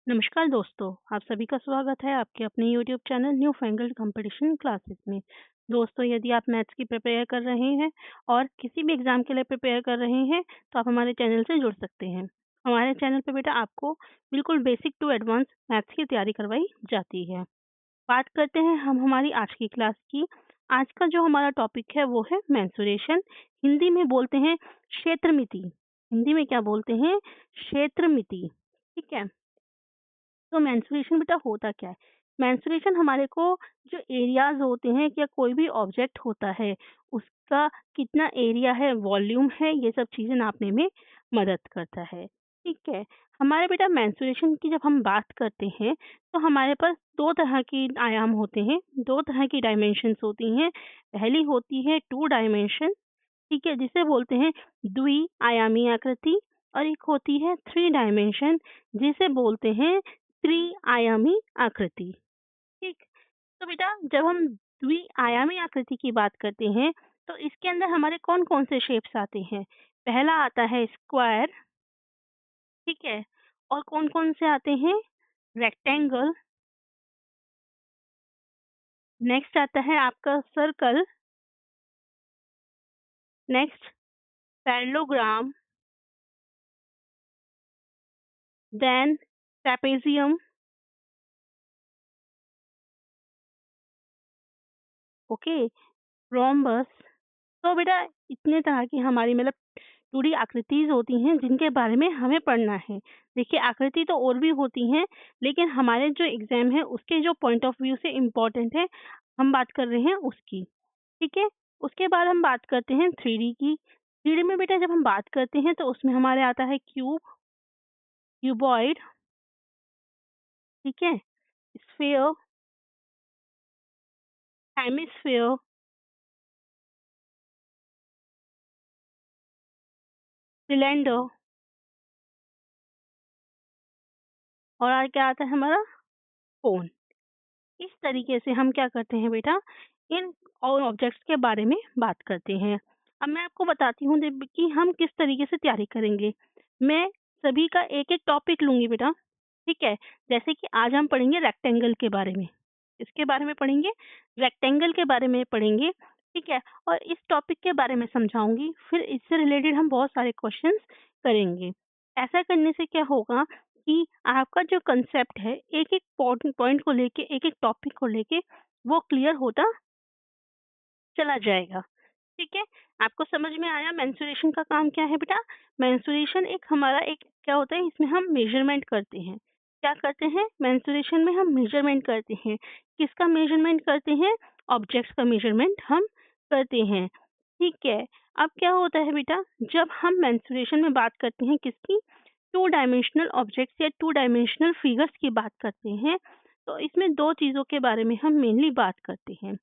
नमस्कार दोस्तों, आप सभी का स्वागत है आपके अपने YouTube channel new fangled competition classes में। दोस्तों, यदि आप मैथ्स की प्रिपेयर कर रहे हैं और किसी भी एग्ज़ाम के लिए प्रिपेयर कर रहे हैं, तो आप हमारे चैनल से जुड़ सकते हैं। हमारे चैनल पे बेटा आपको बिल्कुल बेसिक टू एडवांस मैथ्स की तैयारी करवाई जाती है। बात करते हैं हम हमारी आज की क्लास की। आज का जो हमारा टॉपिक है वो है मेंसुरेशन। हिंदी में बोलते हैं क्षेत्रमिति। हिंदी में क्या बोलते हैं? क्षेत्रमिति। ठीक है? तो मेंस्ट्रुएशन बेटा होता क्या है? मेंस्ट्रुएशन हमारे को जो एरियाज होते हैं या कोई भी ऑब्जेक्ट होता है उसका कितना एरिया है, वॉल्यूम है, ये सब चीजें नापने में मदद करता है। ठीक है। हमारे बेटा मेंस्ट्रुएशन की जब हम बात करते हैं तो हमारे पास दो तरह की आयाम होते हैं, दो तरह की डायमेंशंस होती हैं। पहली होती है टू डायमेंशन, ठीक है, जिसे बोलते हैं द्वि-आयामी आकृति, और एक होती है थ्री डायमेंशन जिसे बोलते हैं त्रि-आयामी आकृति। ठीक। तो बेटा जब हम द्वि-आयामी आकृति की बात करते हैं तो इसके अंदर हमारे कौन-कौन से शेप्स आते हैं? पहला आता है स्क्वायर, ठीक है, और कौन-कौन से आते हैं? रेक्टेंगल। नेक्स्ट आता है आपका circle. Next parallelogram, then trapezium. Okay, rhombus. तो बेटा इतने तरह की हमारी मतलब 2D आकृतिज़ होती हैं जिनके बारे में हमें पढ़ना है। देखिए आकृति तो और भी होती हैं, लेकिन हमारे जो एग्ज़ाम है उसके जो पॉइंट ऑफ व्यू से इम्पोर्टेंट है, हम बात कर रहे हैं उसकी। ठीक है? उसके बाद हम बात करते हैं 3D की। 3D में बेटा जब हम बात करते हैं तो उसमें हमारे आता है क्यूब, क्यूबॉइड, ठीक है? स्फीयर, हेमिस्फीयर, सिलेंडर, और क्या आता है हमारा? कोन। इस तरीके से हम क्या करते हैं बेटा, इन और ऑब्जेक्ट्स के बारे में बात करते हैं। अब मैं आपको बताती हूँ कि हम किस तरीके से तैयारी करेंगे। मैं सभी का एक-एक टॉपिक लूँगी बेटा, ठीक है? जैसे कि आज हम पढ़ेंगे रेक्टेंगल के बारे में। इसके बारे में पढ़ेंगे, रेक्टेंगल के बारे में पढ़ेंगे, ठीक है? और इस टॉपिक के बारे में समझाऊँगी, फिर इससे रिलेटेड हम बहुत सारे क्वेश्चंस करेंगे। ऐसा करने से क्या होगा कि आपका जो कांसेप्ट है, एक-एक पॉइंट पॉइंट को लेके, एक-एक टॉपिक को लेके वो क्लियर होता चला जाएगा। ठीक है? आपको समझ में आया मेंस्ट्रुएशन का काम क्या है बेटा? मेंस्ट्रुएशन एक हमारा एक क्या होता है, इसमें हम मेज़रमेंट करते हैं। क्या करते हैं? मेंस्ट्रुएशन में हम मेज़रमेंट करते हैं। किसका मेज़रमेंट करते हैं? ऑब्जेक्ट्स का मेज़रमेंट हम करते हैं। ठीक है? अब क्या होता है बेटा, जब हम मेंस्ट्रुएशन में बात करते हैं किसकी? टू डायमेंशनल ऑब्जेक्ट्स या टू डायमेंशनल फिगर्स की बात करते हैं, तो इसमें 2 चीज़ों के बारे में हम मेनली बात करते हैं।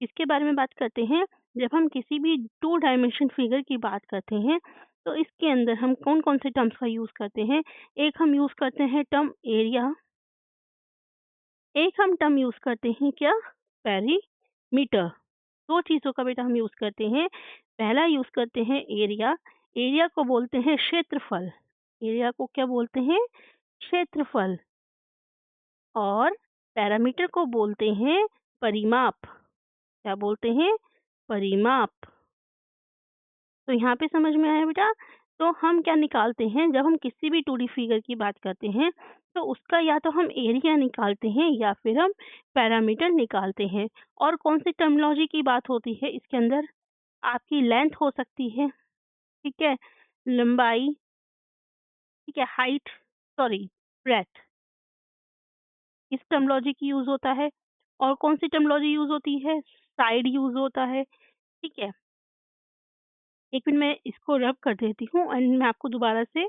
किसके बारे में बात करते हैं? जब हम किसी भी टू डायमेंशन फिगर की बात करते हैं, तो इसके अंदर हम कौन-कौन से टर्म्स का यूज़ करते हैं? एक हम यूज़ करते हैं टर्म एरिया, एक हम टर्म यूज़ करते हैं क्या? पेरीमीटर। 2 चीज़ों का बेटा हम यूज़ करते हैं। पहला यूज़ करते हैं एरिया, एरिया को बोलते हैं क्षेत्रफल। एरिया को क्या बोलते हैं? क्षेत्रफल। और पैरामीटर को बोलते हैं परिमाप। क्या बोलते हैं? परिमाप। तो यहाँ पे समझ में आया बेटा? तो हम क्या निकालते हैं, जब हम किसी भी 2D फिगर की बात करते हैं, तो उसका या तो हम एरिया निकालते हैं या फिर हम पैरामीटर निकालते हैं। और कौन-सी टर्मिनोलॉजी की बात होती है इसके अंदर? आपकी लेंथ हो सकती है, ठीक है? लंबाई, ठीक है? हाइट, सॉरी, ब्रेड्थ, इस टर्मिनोलॉजी की यूज़ होता है। और कौन-सी टर्मिनोलॉजी यूज़ होती है? साइड यूज़ होता है, ठीक है? एक मिनट मैं इसको रब कर देती हूँ एंड मैं आपको दोबारा से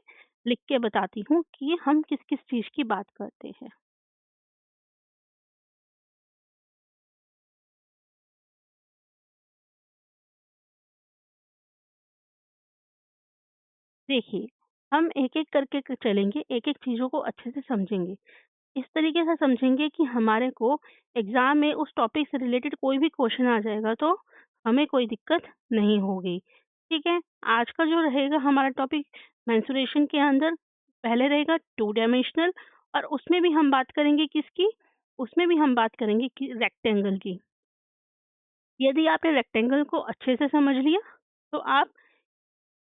लिख के बताती हूँ कि हम किस-किस चीज़ की बात करते हैं। देखिए, हम एक-एक करके चलेंगे, एक-एक चीज़ों को अच्छे से समझेंगे। इस तरीके से समझेंगे कि हमारे को एग्ज़ाम में उस टॉपिक से रिलेटेड कोई भी क्वेश्चन आ जाएगा तो हमें कोई दिक्कत नहीं होगी। ठीक है? आज का जो रहेगा हमारा टॉपिक मेंस्ट्रुएशन के अंदर पहले रहेगा टू डायमेंशनल और उसमें भी हम बात करेंगे किसकी? उसमें भी हम बात करेंगे कि रेक्टेंगल की। यदि आपने रेक्टेंगल को अच्छे से समझ लिया, तो आप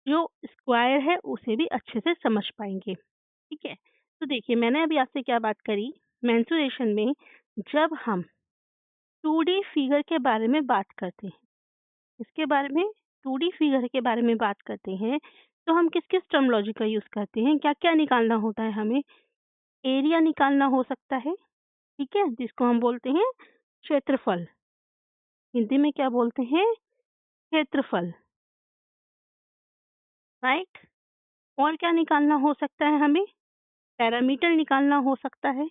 जो स्क्वायर है उसे भी अच्छे से समझ पाएँगे, ठीक है? तो देखिए मैंने अभी आपसे क्या बात करी, मेंस्ट्रुएशन में जब हम 2D फिगर के बारे में बात करते हैं, इसके बारे में 2D फिगर के बारे में बात करते हैं, तो हम किस-किस टर्मिनोलॉजी का यूज़ करते हैं, क्या-क्या निकालना होता है हमें? एरिया निकालना हो सकता है, ठीक है? जिसको हम बोलते हैं क्षेत्रफल। हिंदी में क्या बोलते हैं? क्षेत्रफल, राइट? और क्या निकालना हो सकता है हमें? पैरामीटर निकालना हो सकता है।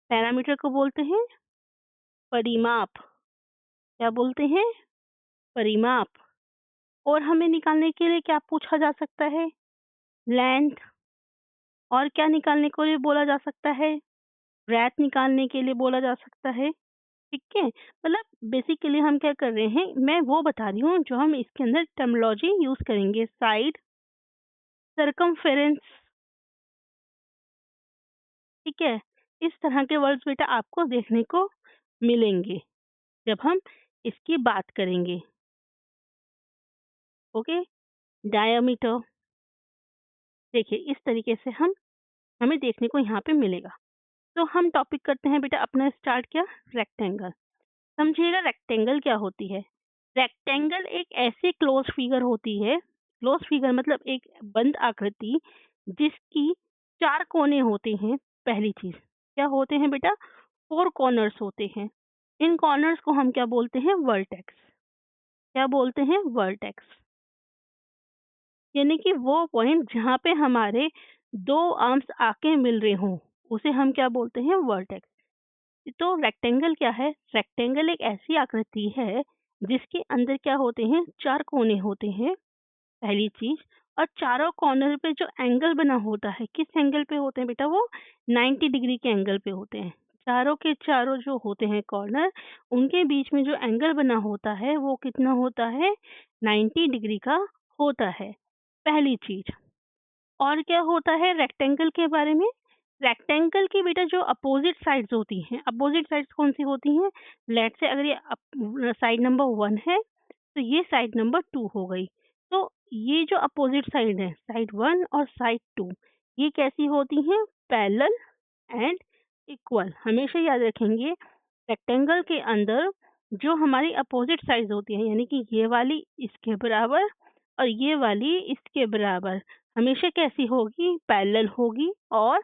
पैरामीटर को बोलते हैं परिमाप। क्या बोलते हैं? परिमाप। और हमें निकालने के लिए क्या पूछा जा सकता है? लेंथ। और क्या निकालने के लिए बोला जा सकता है? ब्रेथ निकालने के लिए बोला जा सकता है, ठीक है? मतलब बेसिकली हम क्या कर रहे हैं, मैं वो बता रही हूँ जो हम इसके अंदर टर्मिनोलॉजी यूज़ करेंगे। साइड, सर्कमफेरेंस, ठीक है? इस तरह के वर्ड्स बेटा आपको देखने को मिलेंगे जब हम इसकी बात करेंगे, ओके? डायामीटर, देखिए इस तरीके से हमें देखने को यहाँ पे मिलेगा। तो हम टॉपिक करते हैं बेटा अपना स्टार्ट क्या? रेक्टेंगल। समझिएगा रेक्टेंगल क्या होती है? रेक्टेंगल एक ऐसी क्लोज फिगर होती है, क्लोज फिगर मतलब एक बंद आकृति जिसकी 4 कोने होते हैं। पहली चीज़, क्या होते हैं बेटा? 4 कॉर्नर्स होते हैं। इन कॉर्नर्स को हम क्या बोलते हैं? वर्टेक्स। क्या बोलते हैं? वर्टेक्स। यानी कि वो पॉइंट जहाँ पे हमारे 2 आर्म्स आके मिल रहे हों, उसे हम क्या बोलते हैं? वर्टेक्स। तो रेक्टेंगल क्या है? रेक्टेंगल एक ऐसी आकृति है जिसके अंदर क्या होते हैं? 4 कोने होते हैं, पहली चीज। और चारों कॉर्नर पे जो एंगल बना होता है, किस एंगल पे होते हैं बेटा? वो 90 डिग्री के एंगल पे होते हैं। चारों के चारों जो होते हैं कॉर्नर, उनके बीच में जो एंगल बना होता है वो कितना होता है? 90 डिग्री का होता है, पहली चीज। और क्या होता है रेक्टेंगल के बारे में? रेक्टेंगल की बेटा जो अपोजिट साइड्स होती हैं, अपोजिट साइड्स कौन सी होती हैं? लेट्स से अगर ये साइड नंबर 1 है, तो ये साइड नंबर 2 हो गई। तो ये जो अपोजिट साइड है, साइड 1 और साइड 2, ये कैसी होती हैं? Parallel and equal. हमेशा याद रखेंगे रेक्टेंगल के अंदर जो हमारी अपोजिट साइड्स होती हैं, यानी कि ये वाली इसके बराबर और ये वाली इसके बराबर, हमेशा कैसी होगी? पैरेलल होगी। और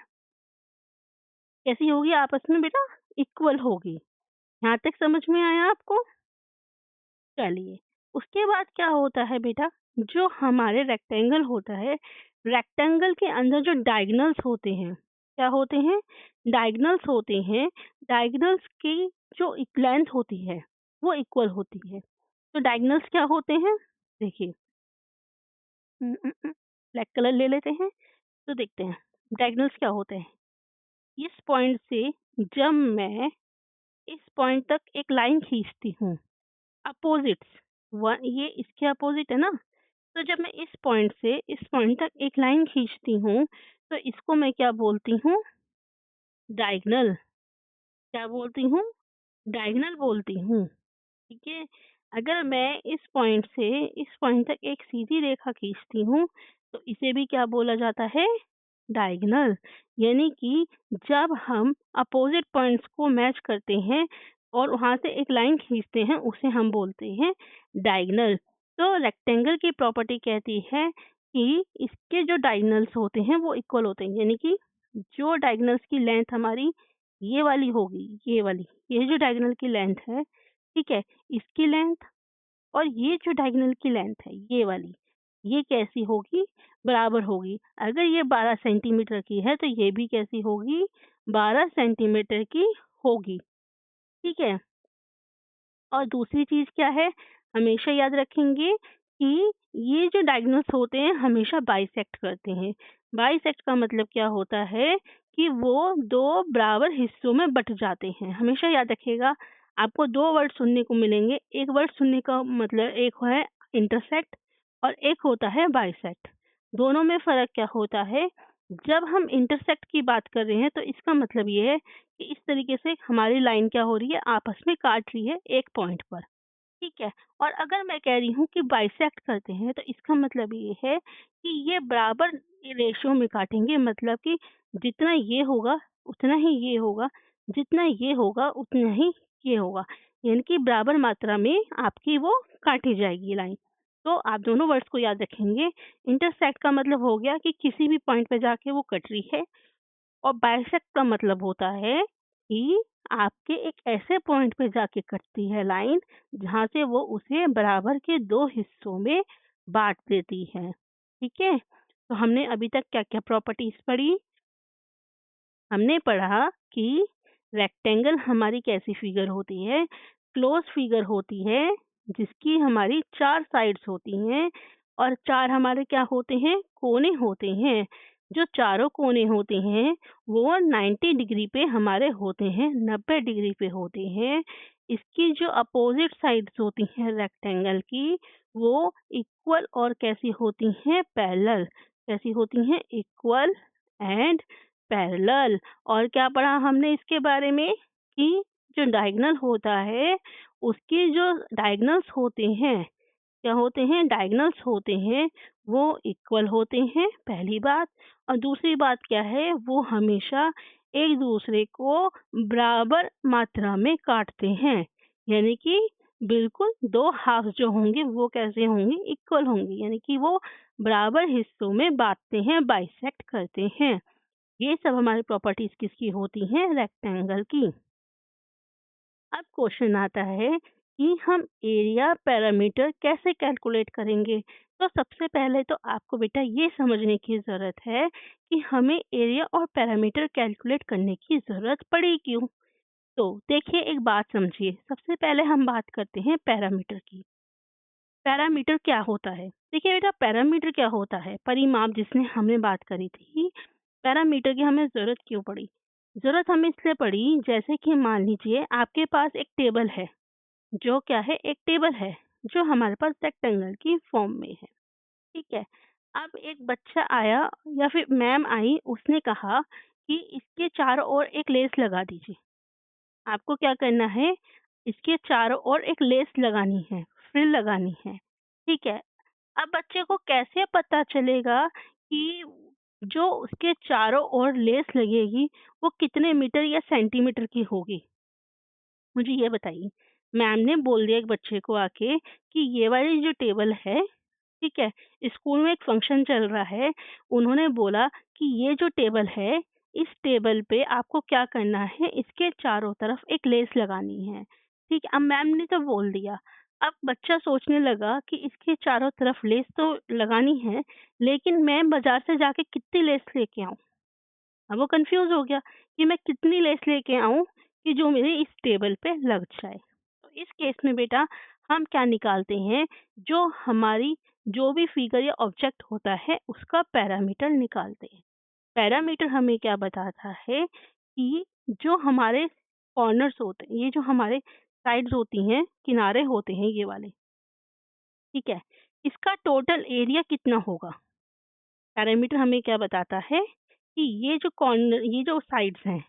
कैसी होगी आपस में बेटा? इक्वल होगी। यहाँ तक समझ में आया आपको? चलिए, उसके बाद क्या होता है बेटा? जो हमारे रेक्टेंगल होता है, रेक्टेंगल के अंदर जो डायगोनल्स होते हैं, क्या होते हैं? डायगोनल्स होते हैं। डायगोनल्स की जो लेंथ होती है, वो इक्वल होती है। तो डायगोनल्स क्या होते हैं? देखिए, ब्लैक कलर ले लेते हैं, तो देखते हैं डायगोनल्स क्या होते हैं। इस पॉइंट से जब मैं इस पॉइंट तक एक लाइन खींचती हूँ, अपोजिट्स, ये इसके अपोजिट है ना, तो जब मैं इस पॉइंट से इस पॉइंट तक एक लाइन खींचती हूँ, तो इसको मैं क्या बोलती हूँ? डायगोनल। क्या बोलती हूँ? डायगोनल बोलती हूँ, ठीक है? अगर मैं इस पॉइंट से इस पॉइंट तक एक सीधी रेखा खींचती हूँ, तो इसे भी क्या बोला जाता है? डायगोनल। यानी कि जब हम अपोजिट पॉइंट्स को मैच करते हैं और वहाँ से एक लाइन खींचते हैं, उसे हम बोलते हैं डायगोनल। तो रेक्टेंगल की प्रॉपर्टी कहती है कि इसके जो डायगोनल्स होते हैं वो इक्वल होते हैं, यानी कि जो डायगोनल्स की लेंथ हमारी ये वाली होगी, ये वाली, ये जो डायगोनल की लेंथ है, ठीक है, इसकी लेंथ और ये जो डायगोनल की लेंथ है, ये वाली, ये कैसी होगी? बराबर होगी। अगर ये 12 सेंटीमीटर की है, तो ये भी कैसी होगी? 12 सेंटीमीटर की होगी, ठीक है? और दूसरी चीज़ क्या है? हमेशा याद रखेंगे कि ये जो डायगोनल्स होते हैं, हमेशा बाइसेक्ट करते हैं। बाइसेक्ट का मतलब क्या होता है कि वो 2 बराबर हिस्सों में बँट जाते हैं। हमेशा याद रखिएगा, आपको 2 वर्ड सुनने को मिलेंगे। एक वर्ड सुनने का मतलब एक है इंटरसेक्ट और एक होता है बाइसेक्ट। दोनों में फ़र्क क्या होता है? जब हम इंटरसेक्ट की बात कर रहे हैं तो इसका मतलब ये है कि इस तरीके से हमारी लाइन क्या हो रही है, आपस में काट रही है एक पॉइंट पर। ठीक है? और अगर मैं कह रही हूँ कि बाइसेक्ट करते हैं तो इसका मतलब ये है कि ये बराबर रेशियो में काटेंगे, मतलब कि जितना ये होगा उतना ही ये होगा, जितना ये होगा उतना ही ये होगा। यानी कि बराबर मात्रा में आपकी वो काटी जाएगी लाइन। तो आप दोनों वर्ड्स को याद रखेंगे। इंटरसेक्ट का मतलब हो गया कि किसी भी पॉइंट पे जाके वो कट रही है, और बाइसेक्ट का मतलब होता है कि आपके एक ऐसे पॉइंट पे जाके कटती है लाइन जहाँ से वो उसे बराबर के 2 हिस्सों में बाँट देती है। ठीक है? तो हमने अभी तक क्या-क्या प्रॉपर्टीज़ पढ़ी? हमने पढ़ा कि रेक्टेंगल हमारी कैसी फिगर होती है, क्लोज फिगर होती है जिसकी हमारी 4 साइड्स होती हैं, और 4 हमारे क्या होते हैं, कोने होते हैं। जो चारों कोने होते हैं वो 90 डिग्री पे हमारे होते हैं, 90 डिग्री पे होते हैं। इसकी जो अपोजिट साइड्स होती हैं रेक्टेंगल की, वो इक्वल और कैसी होती हैं, पैरेलल। कैसी होती हैं, इक्वल एंड पैरेलल। और क्या पढ़ा हमने इसके बारे में कि जो डायगोनल होता है उसके जो डायगोनल्स होते हैं, क्या होते हैं, डायगोनल्स होते हैं, वो इक्वल होते हैं, पहली बात। और दूसरी बात क्या है, वो हमेशा एक दूसरे को बराबर मात्रा में काटते हैं। यानी कि बिल्कुल 2 हाफ जो होंगे वो कैसे होंगे, इक्वल होंगे, यानी कि वो बराबर हिस्सों में बांटते हैं, बाइसेक्ट करते हैं। ये सब हमारी प्रॉपर्टीज किसकी होती हैं, रेक्टेंगल की। अब क्वेश्चन आता है कि हम एरिया पैरामीटर कैसे कैलकुलेट करेंगे। तो सबसे पहले तो आपको बेटा ये समझने की ज़रूरत है कि हमें एरिया और पैरामीटर कैलकुलेट करने की ज़रूरत पड़ी क्यों। तो देखिए, एक बात समझिए, सबसे पहले हम बात करते हैं पैरामीटर की। पैरामीटर क्या होता है? देखिए बेटा, पैरामीटर क्या होता है, परिमाप जिसने हमने बात करी थी, पैरामीटर की हमें ज़रूरत क्यों पड़ी? ज़रूरत हमें इसलिए पड़ी, जैसे कि मान लीजिए आपके पास एक टेबल है, जो क्या है, एक टेबल है, जो हमारे पास रेक्टेंगल की फॉर्म में है, ठीक है? अब एक बच्चा आया या फिर मैम आई, उसने कहा कि इसके चारों ओर एक लेस लगा दीजिए। आपको क्या करना है, इसके चारों ओर एक लेस लगानी है, फ्रिल लगानी है, ठीक है? अब बच्चे को कैसे पता चलेगा कि जो उसके चारों ओर लेस लगेगी वो कितने मीटर या सेंटीमीटर की होगी? मुझे ये बताइए। मैम ने बोल दिया एक बच्चे को आके कि ये वाली जो टेबल है, ठीक है, स्कूल में एक फंक्शन चल रहा है, उन्होंने बोला कि ये जो टेबल है, इस टेबल पे आपको क्या करना है, इसके चारों तरफ एक लेस लगानी है। ठीक है, अब मैम ने तो बोल दिया। अब बच्चा सोचने लगा कि इसके चारों तरफ लेस तो लगानी है, लेकिन मैं बाजार से जाके कितनी लेस लेके आऊँ? अब वो कंफ्यूज हो गया कि मैं कितनी लेस लेके आऊँ कि जो मेरे इस टेबल पे लग जाए। तो इस केस में बेटा हम क्या निकालते हैं, जो हमारी जो भी फिगर या ऑब्जेक्ट होता है उसका पैरामीटर निकालते हैं। पैरामीटर हमें क्या बताता है कि जो हमारे कॉर्नर्स होते हैं, ये जो हमारे साइड्स होती हैं, किनारे होते हैं ये वाले, ठीक है, इसका टोटल एरिया कितना होगा। पैरामीटर हमें क्या बताता है कि ये जो कॉर्नर, ये जो साइड्स हैं,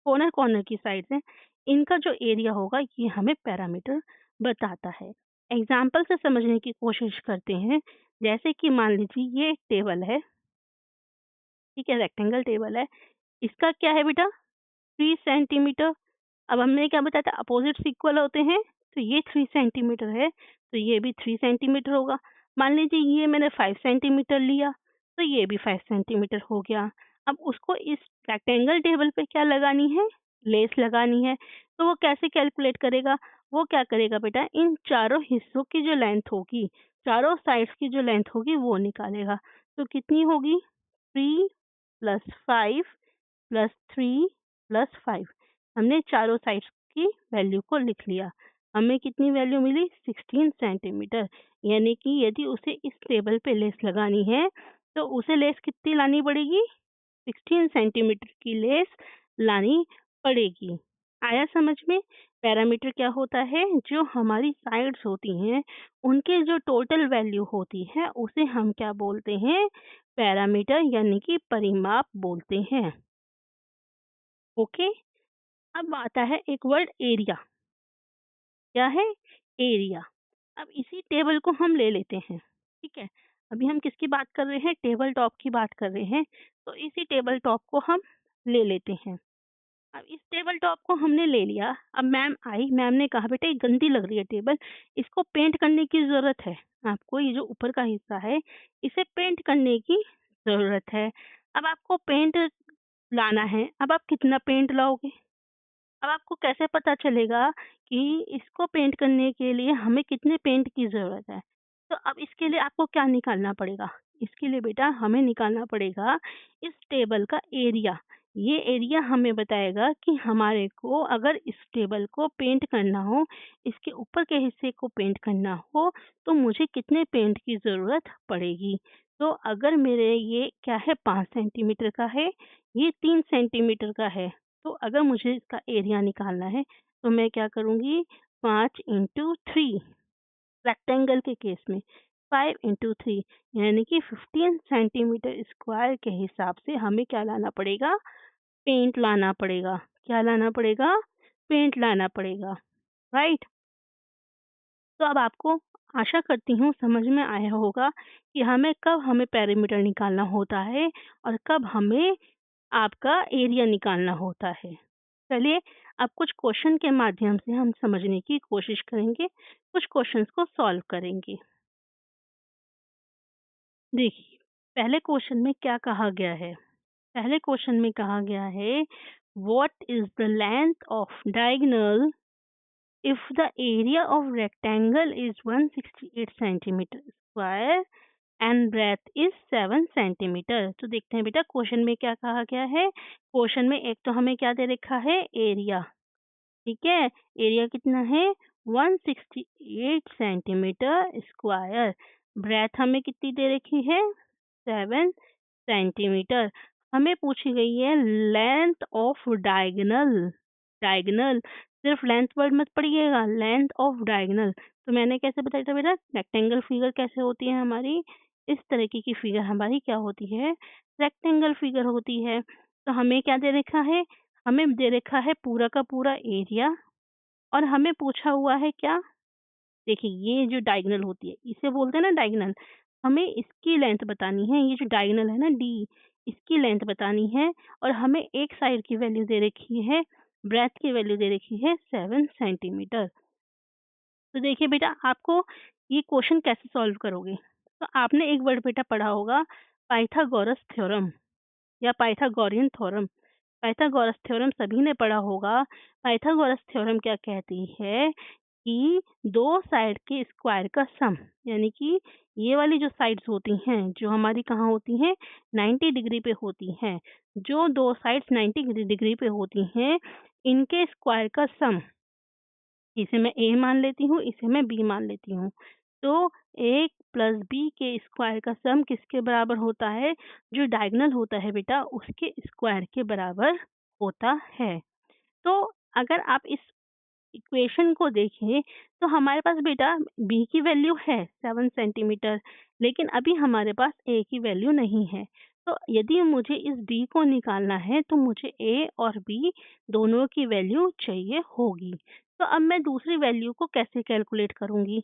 कॉर्नर कॉर्नर की साइड्स हैं, इनका जो एरिया होगा ये हमें पैरामीटर बताता है। एग्जाम्पल से समझने की कोशिश करते हैं। जैसे कि मान लीजिए ये एक टेबल है, ठीक है, रेक्टेंगल टेबल है। इसका क्या है बेटा, 3 सेंटीमीटर। अब हमने क्या बताया था, अपोजिट्स इक्वल होते हैं, तो ये 3 सेंटीमीटर है, तो ये भी 3 सेंटीमीटर होगा। मान लीजिए ये मैंने 5 सेंटीमीटर लिया, तो ये भी 5 सेंटीमीटर हो गया। अब उसको इस रेक्टेंगल टेबल पे क्या लगानी है, लेस लगानी है। तो वो कैसे कैलकुलेट करेगा, वो क्या करेगा बेटा, इन चारों हिस्सों की जो लेंथ होगी, चारों साइड्स की जो लेंथ होगी वो निकालेगा। तो कितनी होगी, 3 + 5 + 3 + 5। हमने चारों साइड्स की वैल्यू को लिख लिया। हमें कितनी वैल्यू मिली, 16 सेंटीमीटर। यानी कि यदि उसे इस टेबल पे लेस लगानी है तो उसे लेस कितनी लानी पड़ेगी, 16 सेंटीमीटर की लेस लानी पड़ेगी। आया समझ में? पैरामीटर क्या होता है, जो हमारी साइड्स होती हैं उनके जो टोटल वैल्यू होती है उसे हम क्या बोलते हैं, पैरामीटर यानी कि परिमाप बोलते हैं। ओके, अब आता है एक वर्ड एरिया। क्या है? एरिया। अब इसी टेबल को हम ले लेते हैं, ठीक है। अभी हम किसकी बात कर रहे हैं? टेबल टॉप की बात कर रहे हैं। तो इसी टेबल टॉप को हम ले लेते हैं। अब इस टेबल टॉप को हमने ले लिया। अब मैम आई, मैम ने कहा बेटा ये गंदी लग रही है टेबल, इसको पेंट करने की ज़रूरत है। आपको ये जो ऊपर का हिस्सा है, इसे पेंट करने की ज़रूरत है। अब आपको पेंट लाना है। अब आप कितना पेंट लाओगे? अब आपको कैसे पता चलेगा कि इसको पेंट करने के लिए हमें कितने पेंट की ज़रूरत है? तो अब इसके लिए आपको क्या निकालना पड़ेगा? इसके लिए बेटा हमें निकालना पड़ेगा इस टेबल का एरिया। ये एरिया हमें बताएगा कि हमारे को अगर इस टेबल को पेंट करना हो, इसके ऊपर के हिस्से को पेंट करना हो, तो मुझे कितने पेंट की ज़रूरत पड़ेगी। तो अगर मेरे ये क्या है 5 सेंटीमीटर का है, ये 3 सेंटीमीटर का है, तो अगर मुझे इसका एरिया निकालना है, तो मैं क्या करूँगी 5 इंटू 3, रेक्टेंगल के केस में 5 इंटू 3 यानी कि 15 सेंटीमीटर स्क्वायर के हिसाब से हमें क्या लाना पड़ेगा? पेंट लाना पड़ेगा। क्या लाना पड़ेगा? पेंट लाना पड़ेगा, राइट? तो अब आपको आशा करती हूँ समझ में आया होगा कि हमें पैरामीटर निकालना होता है और कब हमें आपका एरिया निकालना होता है। चलिए, अब कुछ क्वेश्चन के माध्यम से हम समझने की कोशिश करेंगे, कुछ क्वेश्चंस को सॉल्व करेंगे। देखिए, पहले क्वेश्चन में क्या कहा गया है? पहले क्वेश्चन में कहा गया है what is the length of diagonal if the area of rectangle is 168 centimeter square and breadth is 7 centimetre. तो देखते हैं बेटा क्वेश्चन में क्या कहा गया है। क्वेश्चन में एक तो हमें क्या दे रखा है? एरिया। ठीक है, एरिया कितना है? 168 सेंटीमीटर स्क्वायर। ब्रेथ हमें कितनी दे रखी है? 7 सेंटीमीटर। हमें पूछी गई है लेंथ ऑफ डायगोनल। डायगोनल सिर्फ लेंथ वर्ड मत पढ़िएगा, लेंथ ऑफ डायगोनल। तो मैंने कैसे बताया था बेटा? रेक्टेंगल फिगर कैसे होती है हमारी? इस तरीके की फिगर हमारी क्या होती है? रेक्टेंगल फिगर होती है। तो हमें क्या दे रखा है? हमें दे रखा है पूरा का पूरा एरिया और हमें पूछा हुआ है क्या? देखिए ये जो डायगोनल होती है इसे बोलते हैं ना डायगोनल। हमें इसकी लेंथ बतानी है, ये जो डायगोनल है ना डी, इसकी लेंथ बतानी है और हमें एक साइड की वैल्यू दे रखी है, ब्रेथ की वैल्यू दे रखी है 7 सेंटीमीटर। तो देखिए बेटा आपको ये क्वेश्चन कैसे सॉल्व करोगे? तो आपने एक वर्ड बेटा पढ़ा होगा पाइथागोरस थ्योरम या पाइथागोरियन थ्योरम। पाइथागोरस थ्योरम सभी ने पढ़ा होगा। पाइथागोरस थ्योरम क्या कहती है कि दो साइड के स्क्वायर का सम, यानी कि ये वाली जो साइड्स होती हैं जो हमारी कहाँ होती हैं? 90 डिग्री पे होती हैं। जो दो साइड्स 90 डिग्री पे होती हैं इनके स्क्वायर का सम, इसे मैं ए मान लेती हूँ, इसे मैं बी मान लेती हूँ। तो ए प्लस बी के स्क्वायर का सम किसके बराबर होता है? जो डायगोनल होता है बेटा उसके स्क्वायर के बराबर होता है। तो अगर आप इस इक्वेशन को देखें तो हमारे पास बेटा बी की वैल्यू है 7 सेंटीमीटर, लेकिन अभी हमारे पास ए की वैल्यू नहीं है। तो यदि मुझे इस डी को निकालना है तो मुझे ए और बी दोनों की वैल्यू चाहिए होगी। तो अब मैं दूसरी वैल्यू को कैसे कैलकुलेट करूंगी?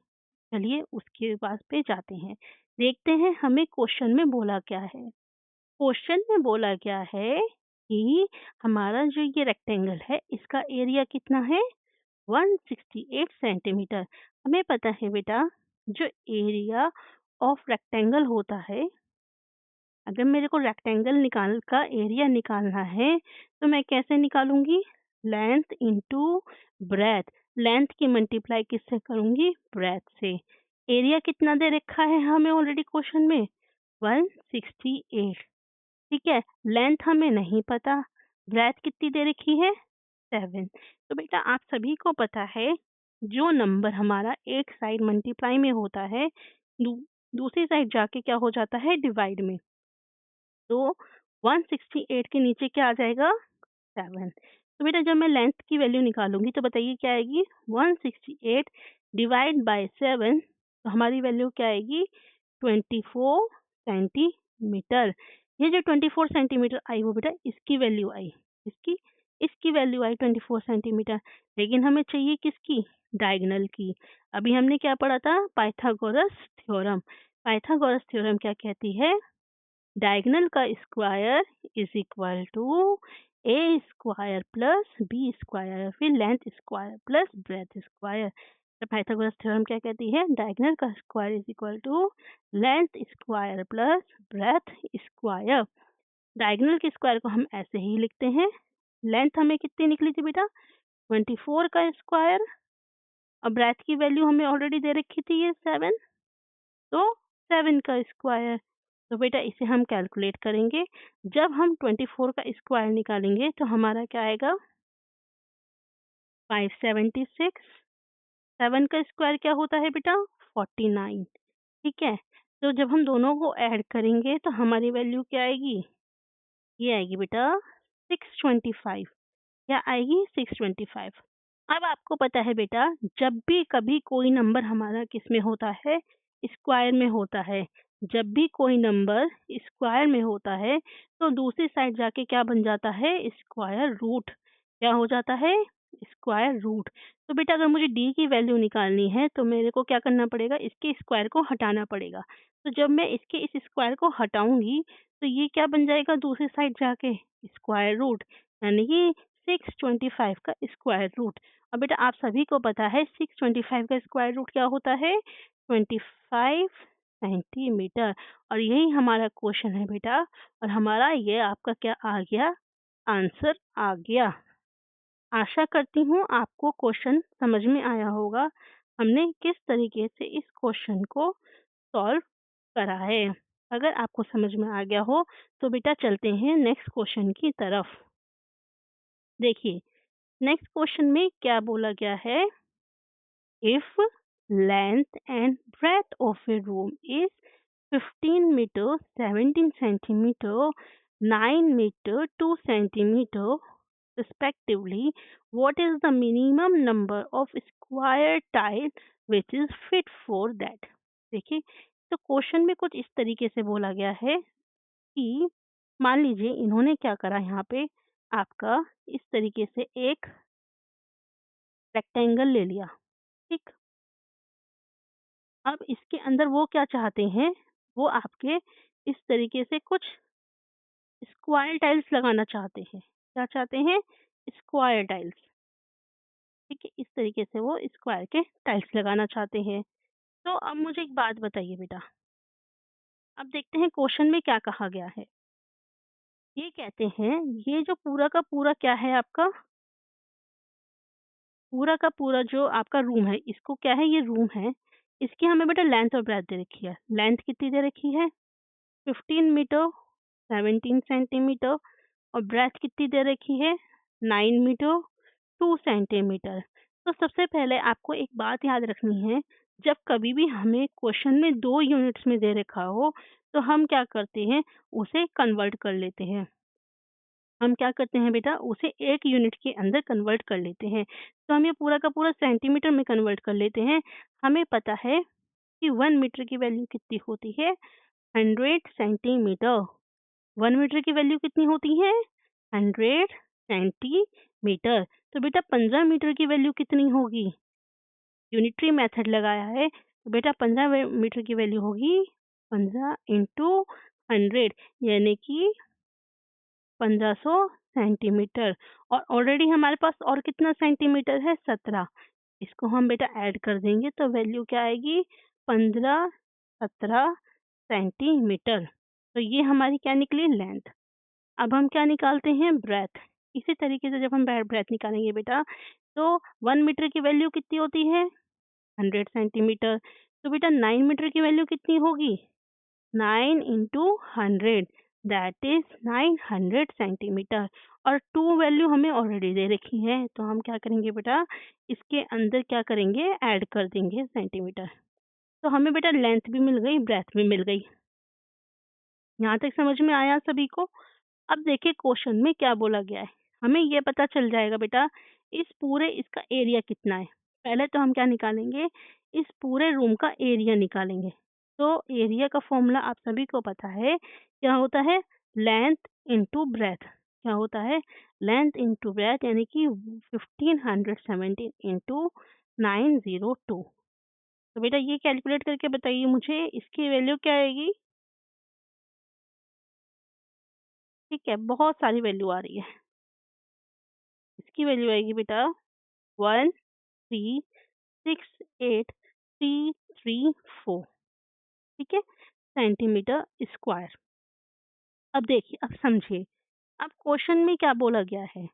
चलिए उसके पास पे जाते हैं। देखते हैं हमें क्वेश्चन में बोला क्या है। क्वेश्चन में बोला क्या है कि हमारा जो ये रेक्टेंगल है इसका एरिया कितना है? 168 सेंटीमीटर। हमें पता है बेटा जो एरिया ऑफ रेक्टेंगल होता है, अगर मेरे को रेक्टेंगल निकाल का एरिया निकालना है तो मैं कैसे निकालूंगी? Length into breadth. लेंथ की मल्टीप्लाई किससे करूंगी? ब्रेथ से। एरिया कितना दे रखा है हमें ऑलरेडी क्वेश्चन में? 168। ठीक है, लेंथ हमें नहीं पता, ब्रेथ कितनी दे रखी है? 7। तो बेटा आप सभी को पता है जो नंबर हमारा एक साइड मल्टीप्लाई में होता है दू, दूसरी साइड जाके क्या हो जाता है? डिवाइड में। तो 168 के नीचे क्या आ जाएगा? 7। तो बेटा जब मैं लेंथ की वैल्यू निकालूंगी तो बताइए क्या आएगी? 168 डिवाइड बाय 7, तो हमारी वैल्यू क्या आएगी? 24 सेंटीमीटर। मीटर। ये जो 24 सेंटीमीटर आई वो बेटा इसकी वैल्यू आई, इसकी इसकी वैल्यू आई 24 सेंटीमीटर। लेकिन हमें चाहिए किसकी? डायगोनल की। अभी हमने क्या पढ़ा था? Pythagoras theorem. पाइथागोरस थ्योरम क्या कहती है? डायगोनल का square is equal to A square plus B square, फिर length square plus breadth square. तो पाइथागोरस थ्योरम क्या कहती है? डायगोनल का square is equal to length square plus breadth square. Diagonal के स्क्वायर को हम ऐसे ही लिखते हैं। लेंथ हमें कितनी निकली थी बेटा? 24 का स्क्वायर, और ब्रेथ की वैल्यू हमें ऑलरेडी दे रखी थी ये 7, तो 7 का स्क्वायर। तो बेटा इसे हम कैलकुलेट करेंगे। जब हम 24 का स्क्वायर निकालेंगे तो हमारा क्या आएगा? 576। 7 का स्क्वायर क्या होता है बेटा? 49। ठीक है, तो जब हम दोनों को ऐड करेंगे तो हमारी वैल्यू क्या आएगी? ये आएगी बेटा 625। क्या आएगी? 625। अब आपको पता है बेटा, जब भी कभी कोई नंबर हमारा किस में होता है? स्क्वायर में होता है। जब भी कोई नंबर स्क्वायर में होता है तो दूसरी साइड जाके क्या बन जाता है? Square root. क्या हो जाता है? Square root. तो बेटा अगर मुझे डी की वैल्यू निकालनी है तो मेरे को क्या करना पड़ेगा? इसके स्क्वायर को हटाना पड़ेगा। तो जब मैं इसके इस स्क्वायर को हटाऊंगी तो ये क्या बन जाएगा दूसरी साइड जाके? स्क्वायर रूट, यानी कि 625 का स्क्वायर रूट। और बेटा आप सभी को पता है 625 का स्क्वायर रूट क्या होता है? 25 सेंटीमीटर। और यही हमारा क्वेश्चन है बेटा, और हमारा ये आपका क्या आ गया? आंसर आ गया। आशा करती हूँ आपको क्वेश्चन समझ में आया होगा। हमने किस तरीके से इस क्वेश्चन को सॉल्व करा है। अगर आपको समझ में आ गया हो तो बेटा चलते हैं नेक्स्ट क्वेश्चन की तरफ। देखिए, नेक्स्ट क्वेश्चन में क्या बोला गया है? If length and breadth of a room is 15 meter, 17 centimeter, 9 meter, 2 centimeter respectively, what is the minimum number of square tile which is fit for that? देखिए, तो क्वेश्चन में कुछ इस तरीके से बोला गया है कि मान लीजिए इन्होंने क्या करा यहाँ पे, आपका इस तरीके से एक रेक्टेंगल ले लिया। ठीक, अब इसके अंदर वो क्या चाहते हैं, वो आपके इस तरीके से कुछ स्क्वायर टाइल्स लगाना चाहते हैं। क्या चाहते हैं? Square tiles. ठीक है, इस तरीके से वो स्क्वायर के टाइल्स लगाना चाहते हैं। तो अब मुझे एक बात बताइए बेटा, अब देखते हैं क्वेश्चन में क्या कहा गया है। ये कहते हैं ये जो पूरा का पूरा क्या है आपका? पूरा का पूरा जो आपका रूम है, इसको क्या है? ये रूम है। इसकी हमें बेटा लेंथ और ब्रेड्थ दे रखी है। लेंथ कितनी दे रखी है? 15 मीटर, 17 सेंटीमीटर, और ब्रेथ कितनी दे रखी है? 9 मीटर, 2 सेंटीमीटर। तो सबसे पहले आपको एक बात याद रखनी है, जब कभी भी हमें क्वेश्चन में 2 यूनिट्स में दे रखा हो तो हम क्या करते हैं? उसे कन्वर्ट कर लेते हैं। हम क्या करते हैं बेटा? उसे 1 यूनिट के अंदर कन्वर्ट कर लेते हैं। तो हम ये पूरा का पूरा सेंटीमीटर में कन्वर्ट कर लेते हैं। हमें पता है कि 1 मीटर की वैल्यू कितनी होती है? 100 सेंटीमीटर। 1 मीटर की वैल्यू कितनी होती है? 100 सेंटीमीटर। तो बेटा 15 मीटर की वैल्यू कितनी होगी? यूनिटरी मेथड लगाया है तो बेटा 15 मीटर की वैल्यू होगी 15 इंटू 100, यानी कि 1500 सेंटीमीटर। और ऑलरेडी हमारे पास और कितना सेंटीमीटर है? 17। इसको हम बेटा ऐड कर देंगे तो वैल्यू क्या आएगी? 15, 17 सेंटीमीटर। तो ये हमारी क्या निकली? लेंथ। अब हम क्या निकालते हैं? ब्रेथ। इसी तरीके से जब हम ब्रेथ निकालेंगे बेटा तो 1 मीटर की वैल्यू कितनी होती है? 100 सेंटीमीटर। तो बेटा 9 मीटर की वैल्यू कितनी होगी? 9 इंटू 100, दैट इज 900 सेंटीमीटर। और 2 वैल्यू हमें ऑलरेडी दे रखी है तो हम क्या करेंगे बेटा? इसके अंदर क्या करेंगे? ऐड कर देंगे सेंटीमीटर। तो हमें बेटा लेंथ भी मिल गई, ब्रेथ भी मिल गई। यहाँ तक समझ में आया सभी को? अब देखिए क्वेश्चन में क्या बोला गया है। हमें ये पता चल जाएगा बेटा इस पूरे इसका एरिया कितना है। पहले तो हम क्या निकालेंगे? इस पूरे रूम का एरिया निकालेंगे। तो एरिया का फॉर्मूला आप सभी को पता है, क्या होता है? Length into breath. क्या होता है? लेंथ इंटू ब्रेथ, यानी कि 1517 इंटू 902। तो बेटा ये कैलकुलेट करके बताइए मुझे, इसकी वैल्यू क्या आएगी? ठीक है, बहुत सारी वैल्यू आ रही है। इसकी वैल्यू आएगी बेटा 1368,334। ठीक है, सेंटीमीटर स्क्वायर। अब देखिए, अब समझिए, अब क्वेश्चन में क्या बोला गया है?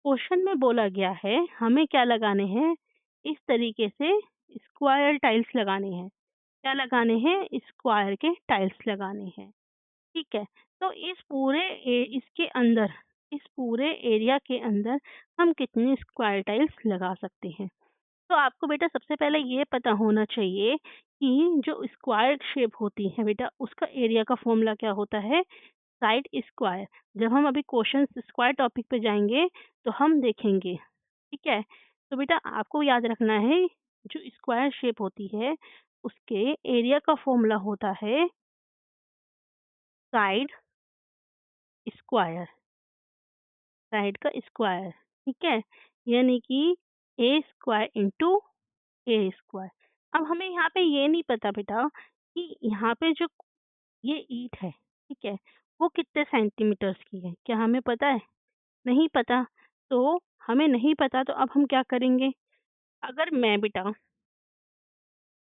क्वेश्चन में बोला गया है हमें क्या लगाने हैं, इस तरीके से स्क्वायर टाइल्स लगाने हैं। क्या लगाने हैं? स्क्वायर के टाइल्स लगाने हैं। ठीक है, तो इसके अंदर, इस पूरे एरिया के अंदर हम कितनी स्क्वायर टाइल्स लगा सकते हैं? तो आपको बेटा सबसे पहले ये पता होना चाहिए कि जो स्क्वायर शेप होती है बेटा, उसका एरिया का फॉर्मूला क्या होता है? Side square. जब हम अभी क्वेश्चन स्क्वायर टॉपिक पे जाएंगे तो हम देखेंगे। ठीक है, तो बेटा आपको याद रखना है, जो स्क्वायर शेप होती है उसके एरिया का फॉर्मूला होता है साइड स्क्वायर। साइड का स्क्वायर। ठीक है, यानी कि ए स्क्वायर इंटू ए स्क्वायर। अब हमें यहाँ पे ये नहीं पता बेटा कि यहाँ पे जो ये ईंट है, ठीक है, वो कितने सेंटीमीटर्स की है, क्या हमें पता है? नहीं पता। तो हमें नहीं पता, तो अब हम क्या करेंगे? अगर मैं बेटा,